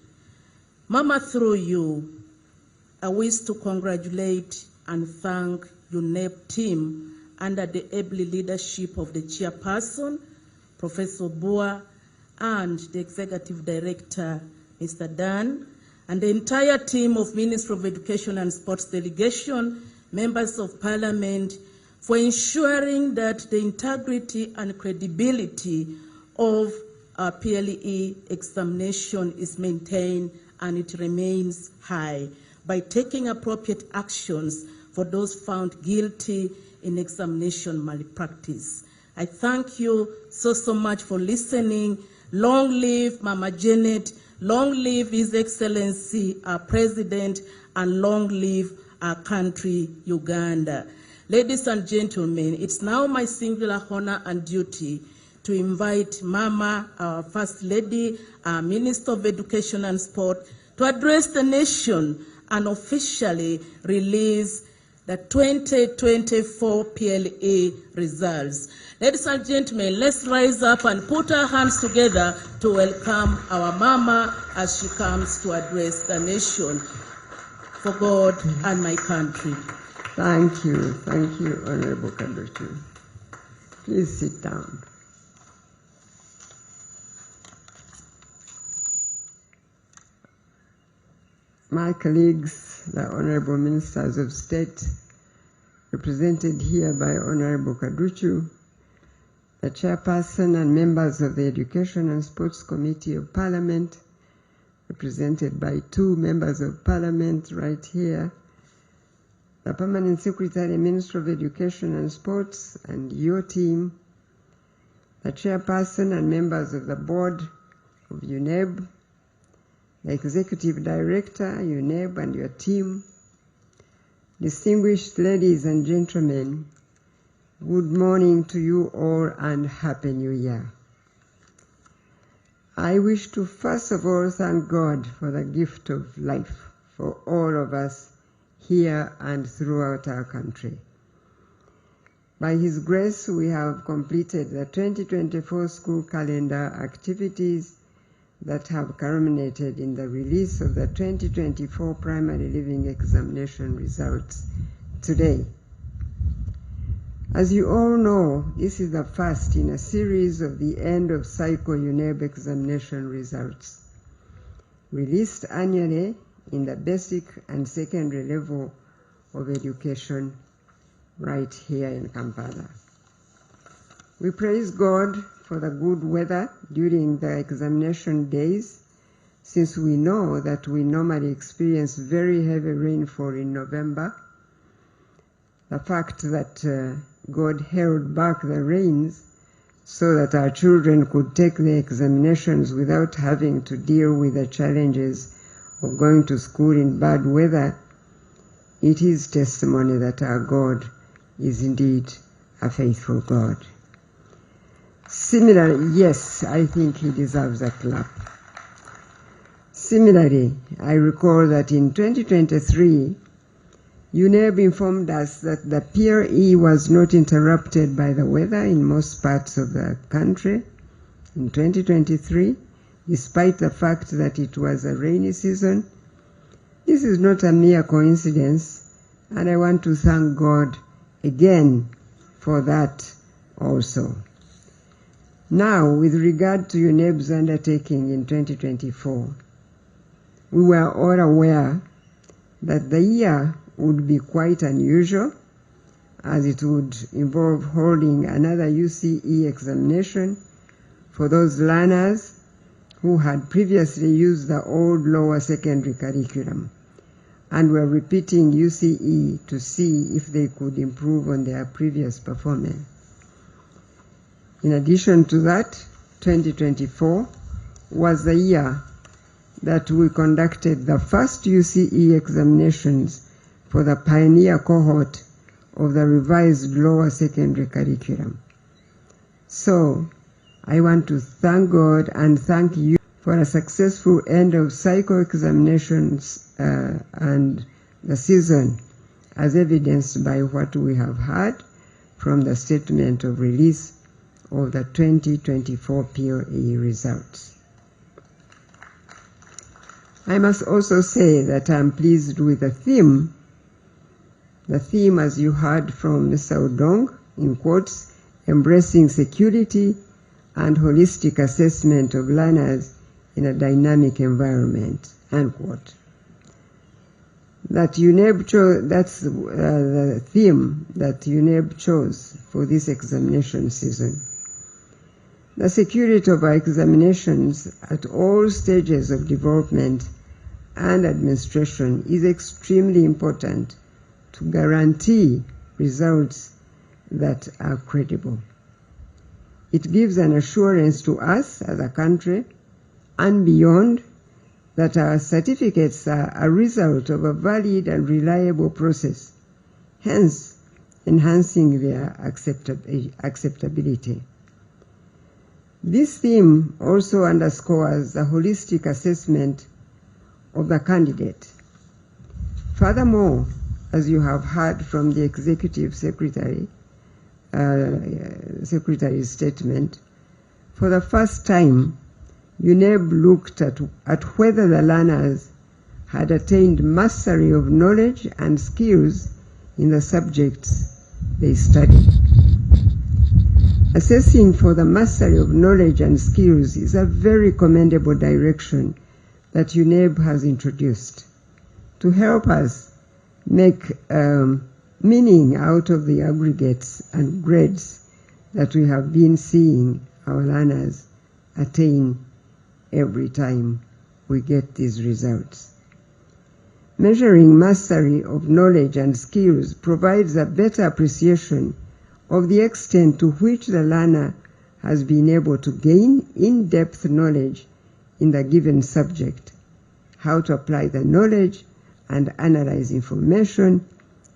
Mama, through you, I wish to congratulate and thank Uneb team under the able leadership of the chairperson, Professor Bua, and the Executive Director, Mr. Dan, and the entire team of Ministry of Education and Sports Delegation, members of Parliament, for ensuring that the integrity and credibility of our PLE examination is maintained and it remains high by taking appropriate actions for those found guilty in examination malpractice. I thank you so much for listening. Long live Mama Janet, long live His Excellency, our President, and long live our country, Uganda. Ladies and gentlemen, it's now my singular honor and duty to invite Mama, our First Lady, our Minister of Education and Sport, to address the nation and officially release the 2024 PLE results. Ladies and gentlemen, let's rise up and put our hands together to welcome our Mama as she comes to address the nation for God and my country. Thank you, Honorable Candidature. Please sit down. My colleagues, the Honorable Ministers of State, represented here by Honorable Candidature, the Chairperson and members of the Education and Sports Committee of Parliament, represented by 2 members of Parliament right here, the Permanent Secretary, Minister of Education and Sports, and your team, the Chairperson and members of the Board of Uneb, the Executive Director, Uneb, and your team, distinguished ladies and gentlemen, good morning to you all and Happy New Year. I wish to first of all thank God for the gift of life for all of us here and throughout our country. By His grace, we have completed the 2024 school calendar activities that have culminated in the release of the 2024 primary living examination results today. As you all know, this is the first in a series of the end of cycle Uneb examination results, released annually in the basic and secondary level of education right here in Kampala. We praise God for the good weather during the examination days, since we know that we normally experience very heavy rainfall in November. The fact that God held back the rains so that our children could take the examinations without having to deal with the challenges of going to school in bad weather, it is testimony that our God is indeed a faithful God. Similarly, yes, I think he deserves a clap. Similarly, I recall that in 2023, Uneb informed us that the PRE was not interrupted by the weather in most parts of the country in 2023, despite the fact that it was a rainy season. This is not a mere coincidence, and I want to thank God again for that also. Now, with regard to Uneb's undertaking in 2024, we were all aware that the year would be quite unusual, as it would involve holding another UCE examination for those learners who had previously used the old lower secondary curriculum and were repeating UCE to see if they could improve on their previous performance. In addition to that, 2024 was the year that we conducted the first UCE examinations for the pioneer cohort of the revised lower secondary curriculum. So, I want to thank God and thank you for a successful end of cycle examinations and the season, as evidenced by what we have heard from the statement of release of the 2024 POE results. I must also say that I'm pleased with the theme. The theme, as you heard from Mr. Odong, in quotes, embracing security and holistic assessment of learners in a dynamic environment, unquote. That Uneb chose, that's the theme that Uneb chose for this examination season. The security of our examinations at all stages of development and administration is extremely important to guarantee results that are credible. It gives an assurance to us as a country and beyond that our certificates are a result of a valid and reliable process, hence enhancing their acceptability. This theme also underscores the holistic assessment of the candidate. Furthermore, as you have heard from the Executive Secretary's statement, for the first time, Uneb looked at whether the learners had attained mastery of knowledge and skills in the subjects they studied. Assessing for the mastery of knowledge and skills is a very commendable direction that Uneb has introduced to help us make meaning out of the aggregates and grades that we have been seeing our learners attain every time we get these results. Measuring mastery of knowledge and skills provides a better appreciation of the extent to which the learner has been able to gain in-depth knowledge in the given subject, how to apply the knowledge and analyze information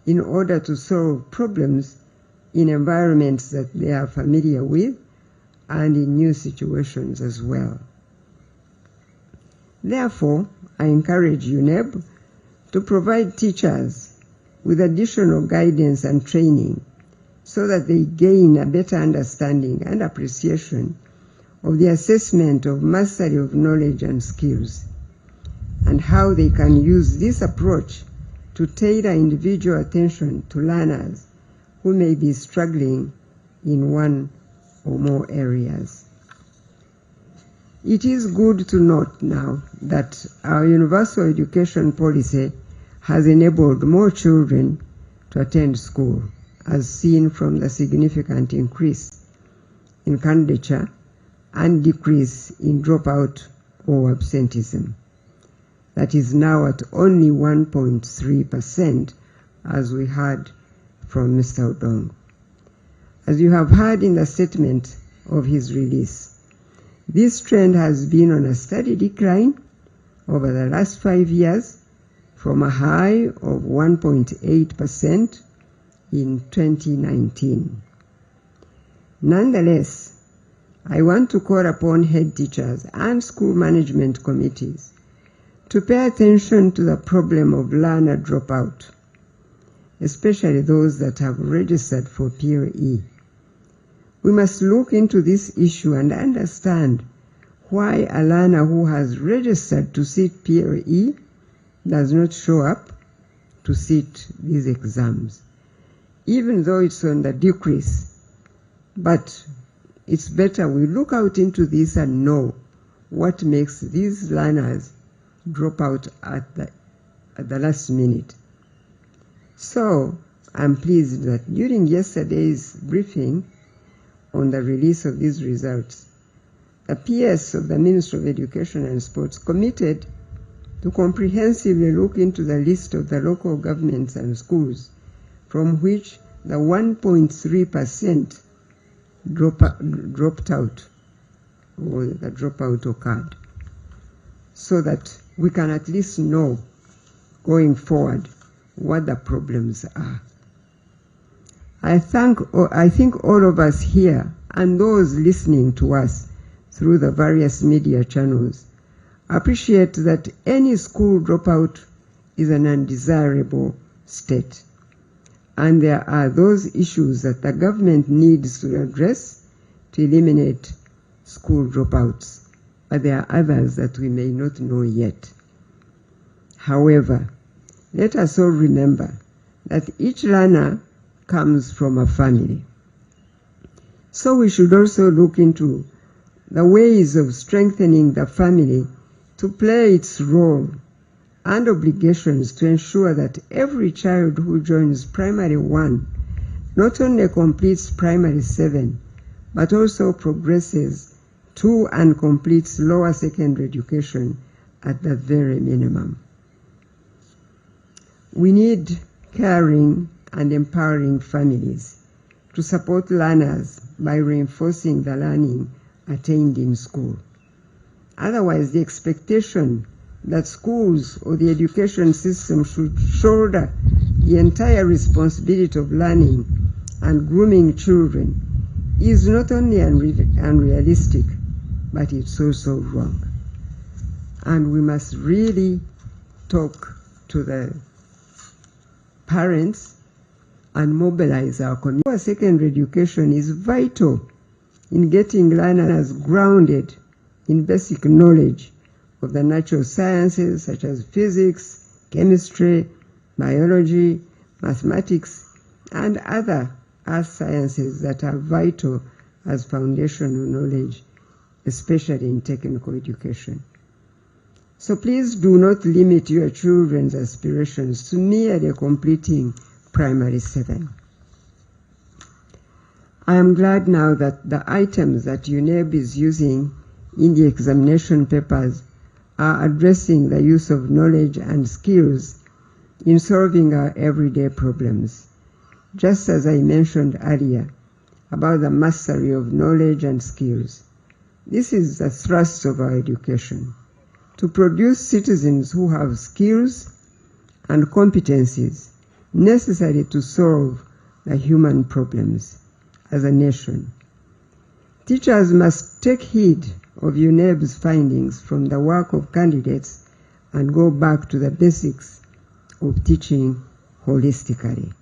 in order to solve problems in environments that they are familiar with and in new situations as well. Therefore, I encourage Uneb to provide teachers with additional guidance and training so that they gain a better understanding and appreciation of the assessment of mastery of knowledge and skills, and how they can use this approach to tailor individual attention to learners who may be struggling in one or more areas. It is good to note now that our universal education policy has enabled more children to attend school, as seen from the significant increase in candidature and decrease in dropout or absenteeism. That is now at only 1.3%, as we heard from Mr. Odong. As you have heard in the statement of his release, this trend has been on a steady decline over the last 5 years, from a high of 1.8% in 2019. Nonetheless, I want to call upon head teachers and school management committees to pay attention to the problem of learner dropout, especially those that have registered for PRE. We must look into this issue and understand why a learner who has registered to sit PRE does not show up to sit these exams, even though it's on the decrease. But it's better we look out into this and know what makes these learners drop out at the last minute. So I'm pleased that during yesterday's briefing on the release of these results, the PS of the Ministry of Education and Sports committed to comprehensively look into the list of the local governments and schools from which the 1.3% dropped out, or the dropout occurred, so that we can at least know going forward what the problems are. I think all of us here and those listening to us through the various media channels appreciate that any school dropout is an undesirable state, and there are those issues that the government needs to address to eliminate school dropouts, but there are others that we may not know yet. However, let us all remember that each learner comes from a family. So we should also look into the ways of strengthening the family to play its role and obligations to ensure that every child who joins primary 1 not only completes primary 7, but also progresses to and completes lower secondary education at the very minimum. We need caring and empowering families to support learners by reinforcing the learning attained in school. Otherwise, the expectation that schools or the education system should shoulder the entire responsibility of learning and grooming children is not only unrealistic, but it's also wrong. And we must really talk to the parents and mobilize our community. Our secondary education is vital in getting learners grounded in basic knowledge of the natural sciences such as physics, chemistry, biology, mathematics, and other earth sciences that are vital as foundational knowledge, especially in technical education. So please do not limit your children's aspirations to merely completing primary 7. I am glad now that the items that Uneb is using in the examination papers are addressing the use of knowledge and skills in solving our everyday problems. Just as I mentioned earlier about the mastery of knowledge and skills, this is the thrust of our education, to produce citizens who have skills and competencies necessary to solve the human problems as a nation. Teachers must take heed of Uneb's findings from the work of candidates and go back to the basics of teaching holistically.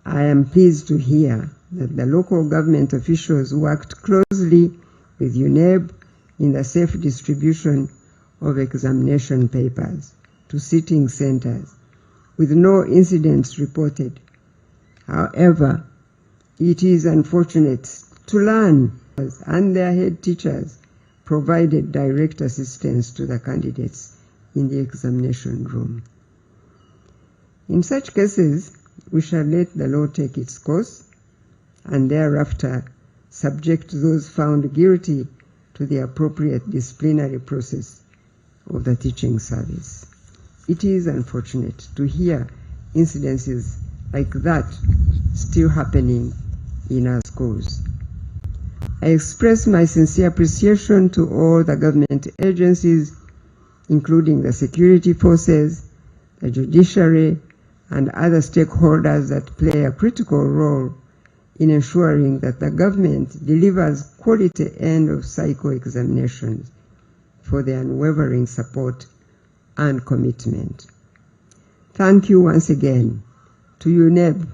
I am pleased to hear that the local government officials worked closely with Uneb in the safe distribution of examination papers to sitting centers, with no incidents reported. However, it is unfortunate to learn and their head teachers provided direct assistance to the candidates in the examination room. In such cases, we shall let the law take its course and thereafter subject those found guilty to the appropriate disciplinary process of the teaching service. It is unfortunate to hear incidences like that still happening in our schools. I express my sincere appreciation to all the government agencies, including the security forces, the judiciary, and other stakeholders that play a critical role in ensuring that the government delivers quality end of cycle examinations for their unwavering support and commitment. Thank you once again to Uneb,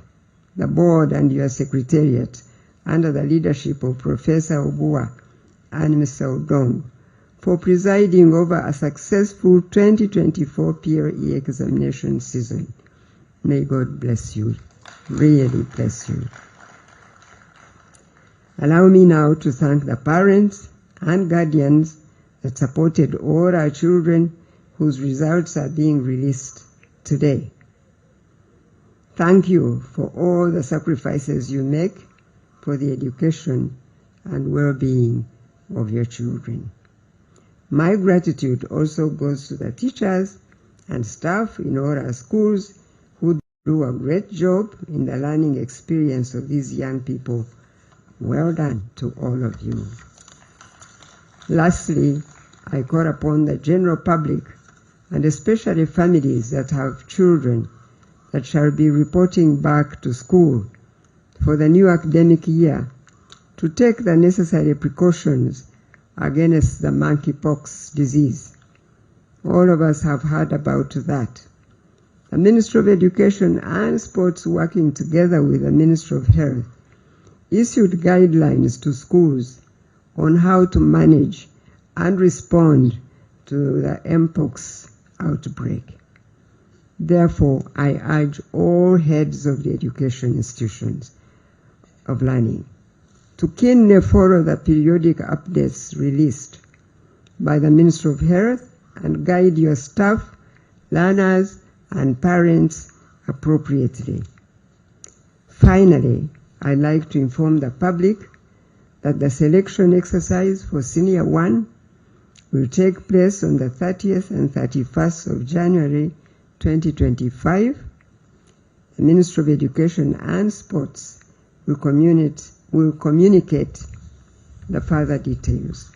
the board and your secretariat under the leadership of Professor Obua and Mr. Odong for presiding over a successful 2024 PLE examination season. May God bless you, really bless you. Allow me now to thank the parents and guardians that supported all our children whose results are being released today. Thank you for all the sacrifices you make for the education and well-being of your children. My gratitude also goes to the teachers and staff in all our schools who do a great job in the learning experience of these young people. Well done to all of you. Lastly, I call upon the general public and especially families that have children that shall be reporting back to school for the new academic year to take the necessary precautions against the monkeypox disease. All of us have heard about that. The Ministry of Education and Sports, working together with the Ministry of Health, issued guidelines to schools on how to manage and respond to the mpox outbreak. Therefore, I urge all heads of the education institutions of learning to keenly follow the periodic updates released by the Ministry of Health and guide your staff, learners, and parents appropriately. Finally, I'd like to inform the public that the selection exercise for Senior 1 will take place on the 30th and 31st of January 2025. The Ministry of Education and Sports will communicate the further details.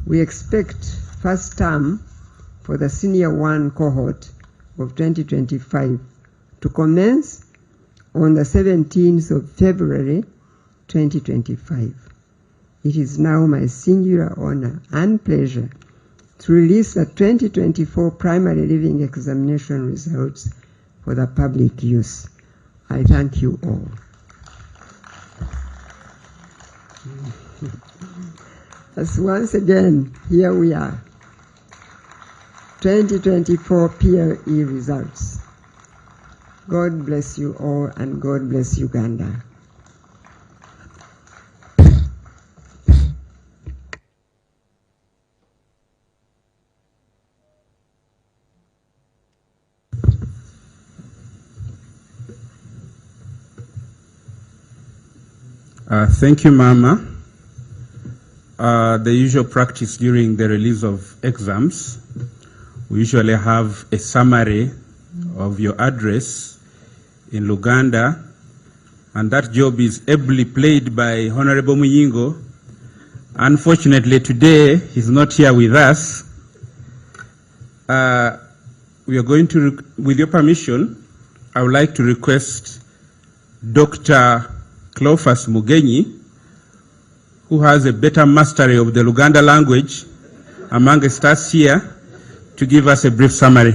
We expect first term for the Senior 1 cohort of 2025 to commence on the 17th of February 2025. It is now my singular honor and pleasure to release the 2024 primary living examination results for the public use. I thank you all. As once again, here we are. 2024 PLE results. God bless you all and God bless Uganda. Thank you, Mama. The usual practice during the release of exams, we usually have a summary of your address in Luganda, and that job is ably played by Honorable Muyingo. Unfortunately, today he's not here with us. We are going to, with your permission, I would like to request Dr. Cleophas Mugenyi, who has a better mastery of the Luganda language amongst us here, to give us a brief summary.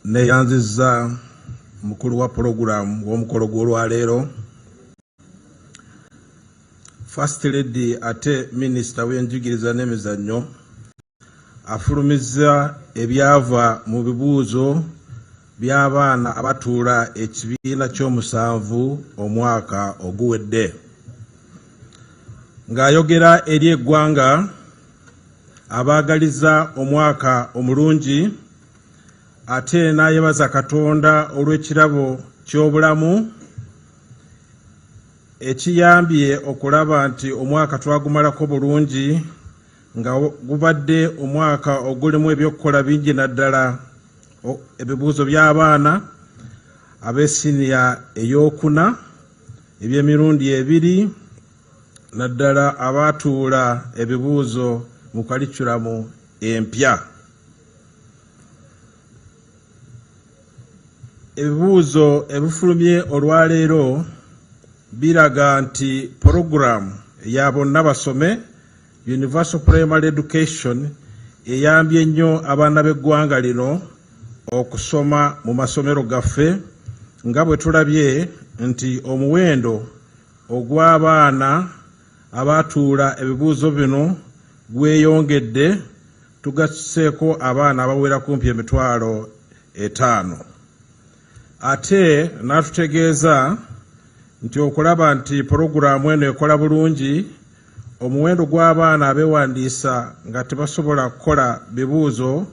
Neyanziza mukulu wa program w'omukolo gw'olwaleero, First Lady ate Minister w'enjigiriza n'emizannyo afulumizza ebyava mu bibuuzo by'abaana abatuula ekibiina ky'omusanvu omwaka oguwedde. Ng'ayogera eri eggwanga abaagaliza omwaka omulungi ate n'ayebaza Katonda olw'ekirabo ky'obulamu ekiyambye okulaba nti omwaka twagumalako bulungi nga gubadde omwaka ogulimu ebyokukola bingi naddala ebibuuzo by'abaana ab'essiniya ey'okuna eby'emirundi ebiri naddala abaatuula ebibuuzo mu kalikulamu empya. Ebibuuzo ebifulumye olwaleero biraga nti poroguramu ya bonna basome Universal Primary Education eyambye nnyo abaana b'eggwanga lino okusoma mu masomero gaffe nga bwe tulabye nti omuwendo ogw'abaana abaatuula ebibuuzo bino gweyongedde tugasseeko abaana abawera kumpi 5,000. Ate n'atutegeeza nti okulaba nti poroguramu eno ekola bulungi omuwendo gw'abaana abeewandiisa nga tebasobola kukola bibuuzo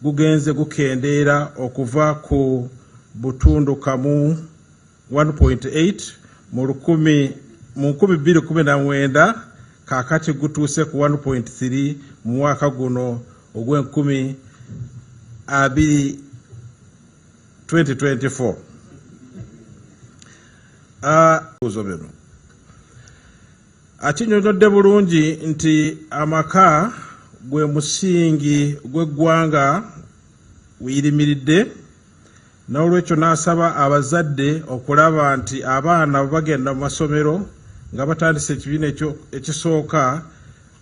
gugenze gukendeera okuva ku butundu kamu 1.8 mu 2019 kaakati gutuuse ku 1.3 mu mwaka guno ogw'2024. Akinyonyodde bulungi nti amaka gwe musingi gw'eggwanga wiyirimiridde, n'olwekyo n'asaba abazadde okulaba nti abaana bwe bagenda mu masomero nga batandise ekibiina ekisooka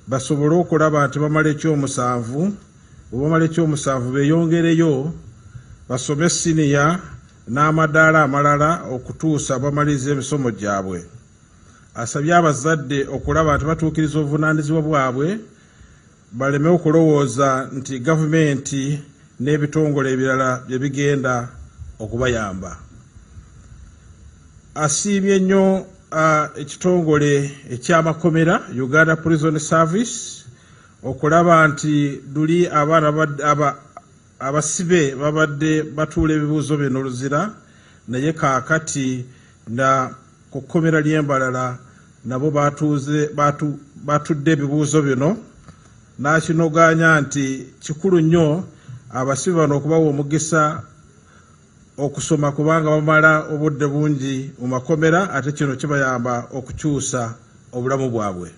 basobole okulaba nti bamala ekyomusanvu. Bwe bamala ekyomusanvu beeyongereyo basome siniya n'amadaala amalala okutuusa bamaliza emisomo gyabwe. Asabye abazadde okulaba nti batuukiriza obuvunaanyizibwa bwabwe, baleme okulowooza nti gavumenti n'ebitongole ebirala bye bigenda okubayamba. Asiimye nnyo ekitongole eky'amakomera Uganda Prison Service okulaba nti luli abaana abasibe babadde batuula ebibuuzo bino luzira, naye kaakati na ku kkomera ly'Embalala nabo batudde ebibuuzo bino. N'akinoganya nti kikulu nnyo abasibe bano okubawa omugisa okusoma kubanga bamala obudde bungi mu makomera, ate kino kibayamba okukyusa obulamu bwabwe.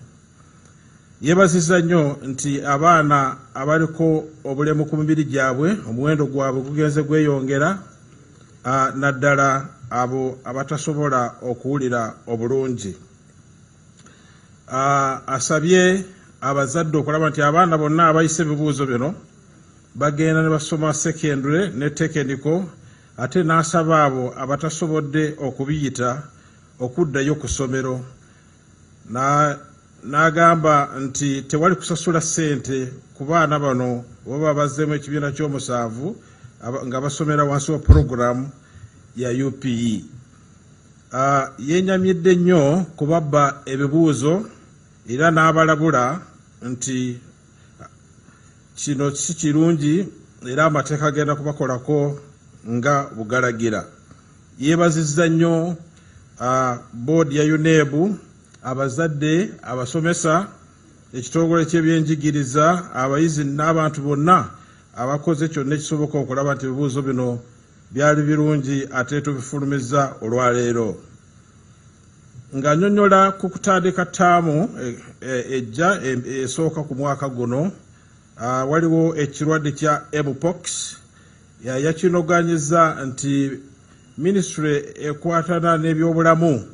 Yeebazizza nnyo nti abaana abaliko obulemu ku mibiri gyabwe omuwendo gwabwe gugenze gweyongera, naddala abo abatasobola okuwulira obulungi. Asabye abazadde okulaba nti abaana bonna abayise ebibuuzo bino bagenda ne basoma secondary ne technical, ate n'asaba abo abatasobodde okubiyita okuddayo ku ssomero. N'agamba nti tewali kusasula ssente ku baana bano baba bazzeemu ekibiina ky'omusanvu nga basomera wansi wa poroguramu ya UPE. Yenyamidde nnyo kubabba ebibuuzo era n'abalabula nti kino si kirungi era amateeka agenda kubakolako nga bugalagira. Yeebazizza nnyo boodi ya Uneb, abazadde, abasomesa, ekitongole ky'ebyenjigiriza, abayizi n'abantu bonna abakoze kyonna ekisoboka okulaba nti ebibuuzo bino byali birungi ate tubifulumizza olwaleero. Ng'annyonnyola ku kutandika ttaamu ejja esooka ku mwaka guno, waliwo ekirwadde kya mpox. Yakinoganyizza nti Ministry ekwatana n'ebyobulamu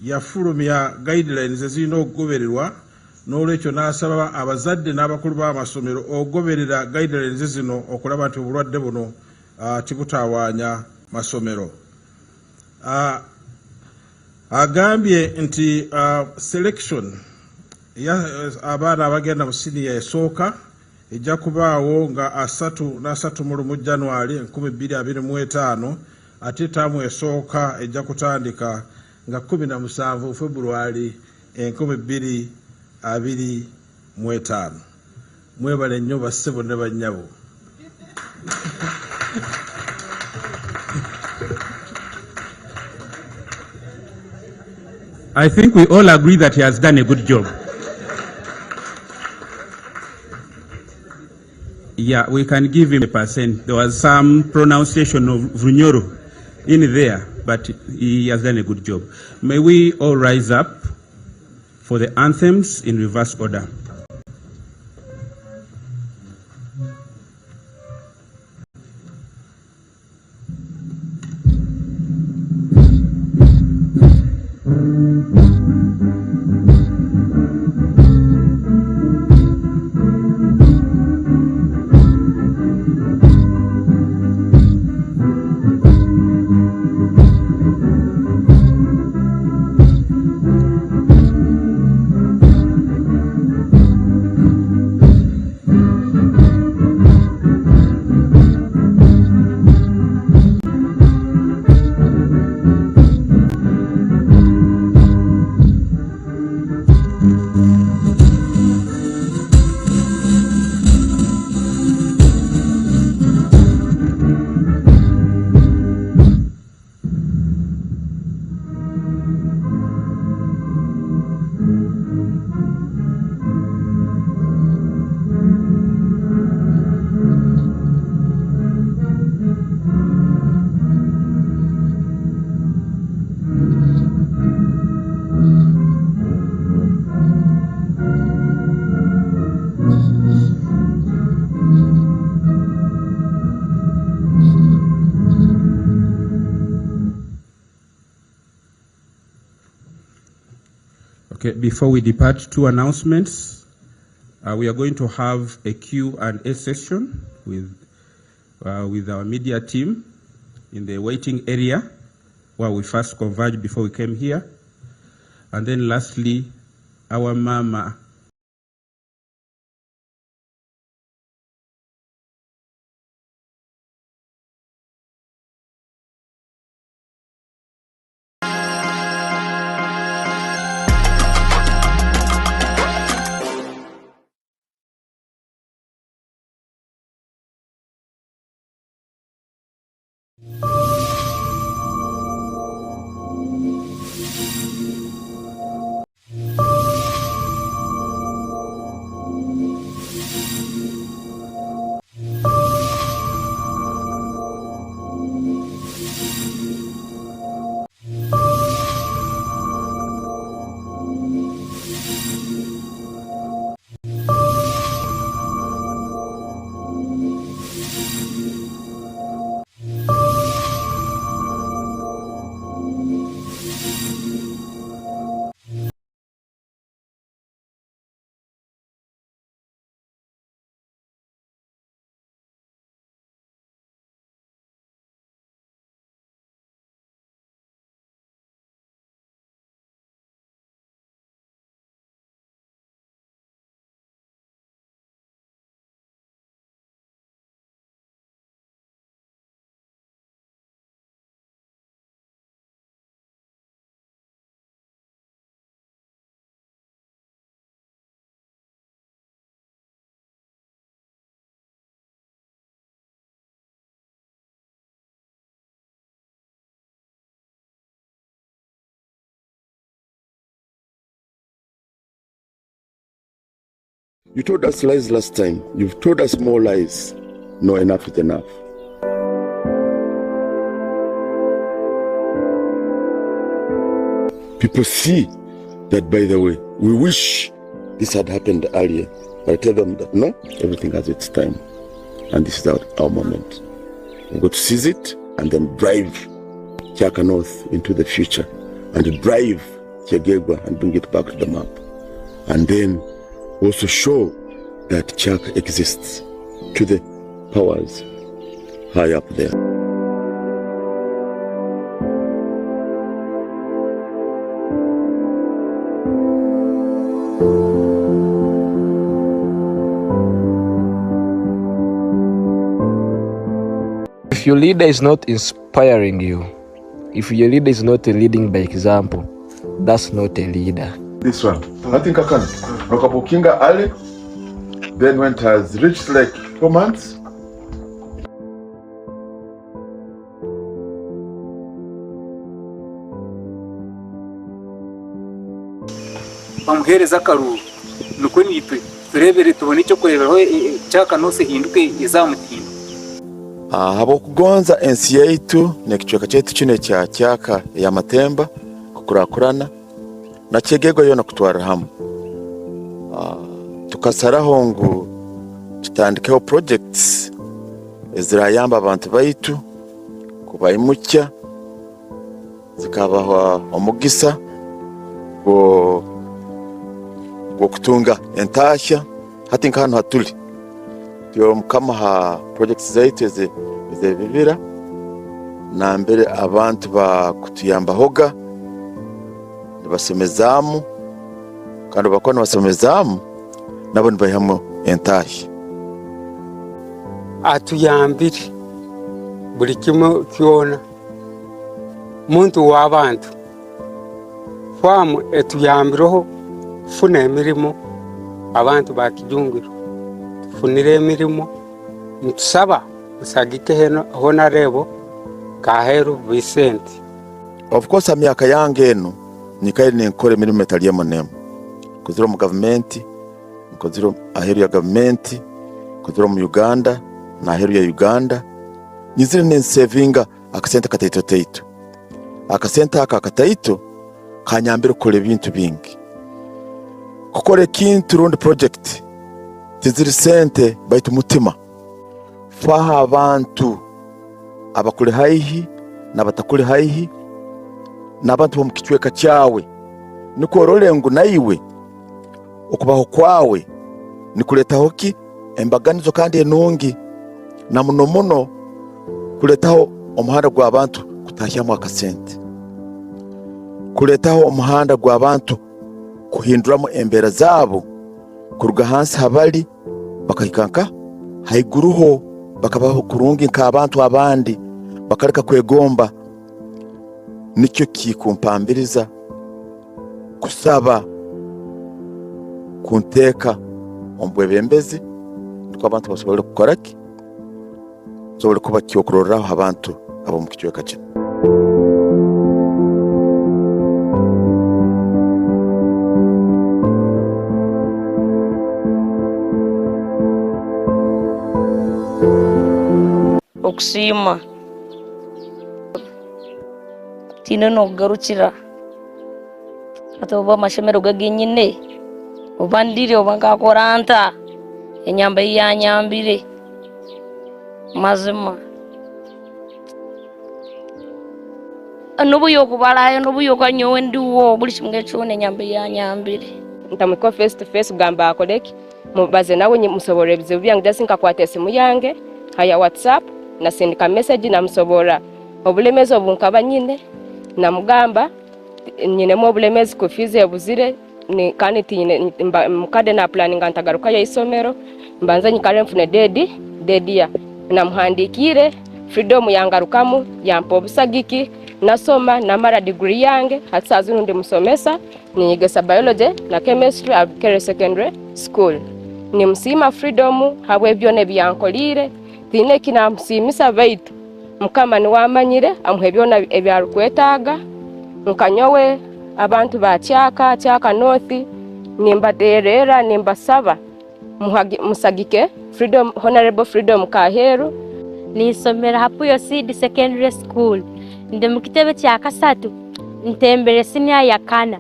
yafulumya guidelines ezirina okugobererwa, n'olwekyo n'asaba abazadde n'abakulu b'amasomero okugoberera guidelines zino okulaba nti obulwadde buno tibutawaanya masomero. Agambye nti selection abaana abagenda mu siniya esooka ejja kubaawo nga 31 January 2025 ate taamu esooka ejja kutandika nga 17 February 2025. Mwebale nnyo bassebo ne bannyabo. I think we all agree that he has done a good job. Yeah, we can give him a %. There was some pronunciation of Vunyoro in there, but he has done a good job. May we all rise up for the anthems in reverse order. Okay, before we depart, 2 announcements. We are going to have a Q&A session with our media team in the waiting area where we first converged before we came here. And then lastly, our mama You told us lies last time. You've told us more lies. No, enough is enough. People see that, by the way, we wish this had happened earlier. But I tell them that no, everything has its time. And this is our moment. We've got to seize it and then drive Chaka North into the future. And drive Chegegwa and bring it back to the map. And then also show that Chaka exists to the powers high up there. If your leader is not inspiring you, if your leader is not leading by example, that's not a leader. This one, I think I can. Nokabukinga Ali, then when it has reached like 4 months, bamuhereza akaruhu nuko nitwe turebere tubone icyo kureberaho cyaka nose hinduke izamutindo habo kugonza ensi yaitu nekichweka chetu kino kya cyaka ya matemba kukurakurana na chegego yona kutwara hamwe tukasaraho ngo tutandikeho projects ezirayamba abantu baitu kubayimucya zikabaho omugisa go kutunga entashya hati nkano hatuli tyo mukama ha projects zaitu ze bibira na mbere abantu ba kutuyamba hoga basomezamu kandi bakona basomezamu nabo nbayhamwe entashya atuyambire buri kimwe kyona muntu w'abantu famu etuyambireho funa emirimo abantu bakijungiro funire emirimo ntusaba musagike heno Honorable Kaheru Vincent. Of course amyaka yange eno nikaye nenkore emirimo etaliye monemo koziro mu government koziro aheru ya government koziro mu Uganda na aheru ya Uganda nizire nensevinga akasenta kataito akasenta akataito kanyambira kole bintu bingi kukore kintu rundi project tiziri sente baitu mutima faha abantu abakule haihi nabatakule haihi nabantu bo mukichweka cyawe nikorole ngo nayiwe okubaho kwawe nikuletaho ki embaganizo kandi enungi na muno kuletaho omuhanda gwa abantu kutashya mu akasente kuletaho omuhanda gwa abantu kuhinduramo embera zabo kuruga hansi habali bakahikanka haiguruho bakabaho kurungi nka abantu abandi bakareka kwegomba nicyo kikumpambiriza kusaba kunteka ombwebembezi niko abantu basobole kukoraki sobole kuba kyokuroraho abantu abo mukichweka kino okusima tino no garukira atoba mashemero gaginyine obandire obanga koranta enyamba yanyambire mazima anobuyo kubalayo nobuyo kanyowe ndiwo buli kimwe cyone enyamba yanyambire ntamiko face to face gamba akoleki mubaze nawe musobora ebizibu byange dasinka kwata esimu yange haya WhatsApp na sendika message na msobora obulemezi obunkaba nyine na mugamba nyine mu obulemezi kufize yabuzire ni kandi tine mukade na planning antagaruka ya isomero mbanza nyikale mfune dedi ya na muhandikire freedom yangarukamu yampo obusagiki nasoma na mara degree yange hatsazu ndi musomesa niyigesa biology na chemistry at Kere Secondary School ni msima freedom habwe byone byankolire tine kina msimisa baitu mukama ni wamanyire amuhebyona ebyarukwetaga nkanyowe abantu ba cyaka north nimbaterera nimbasaba musagike freedom Honorable Freedom Kaheru nisomera hapo yo Seed Secondary School ndi mukitebe kya kasatu ntembere senior ya kana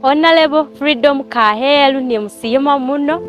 Honorable Freedom Kaheru ni musima muno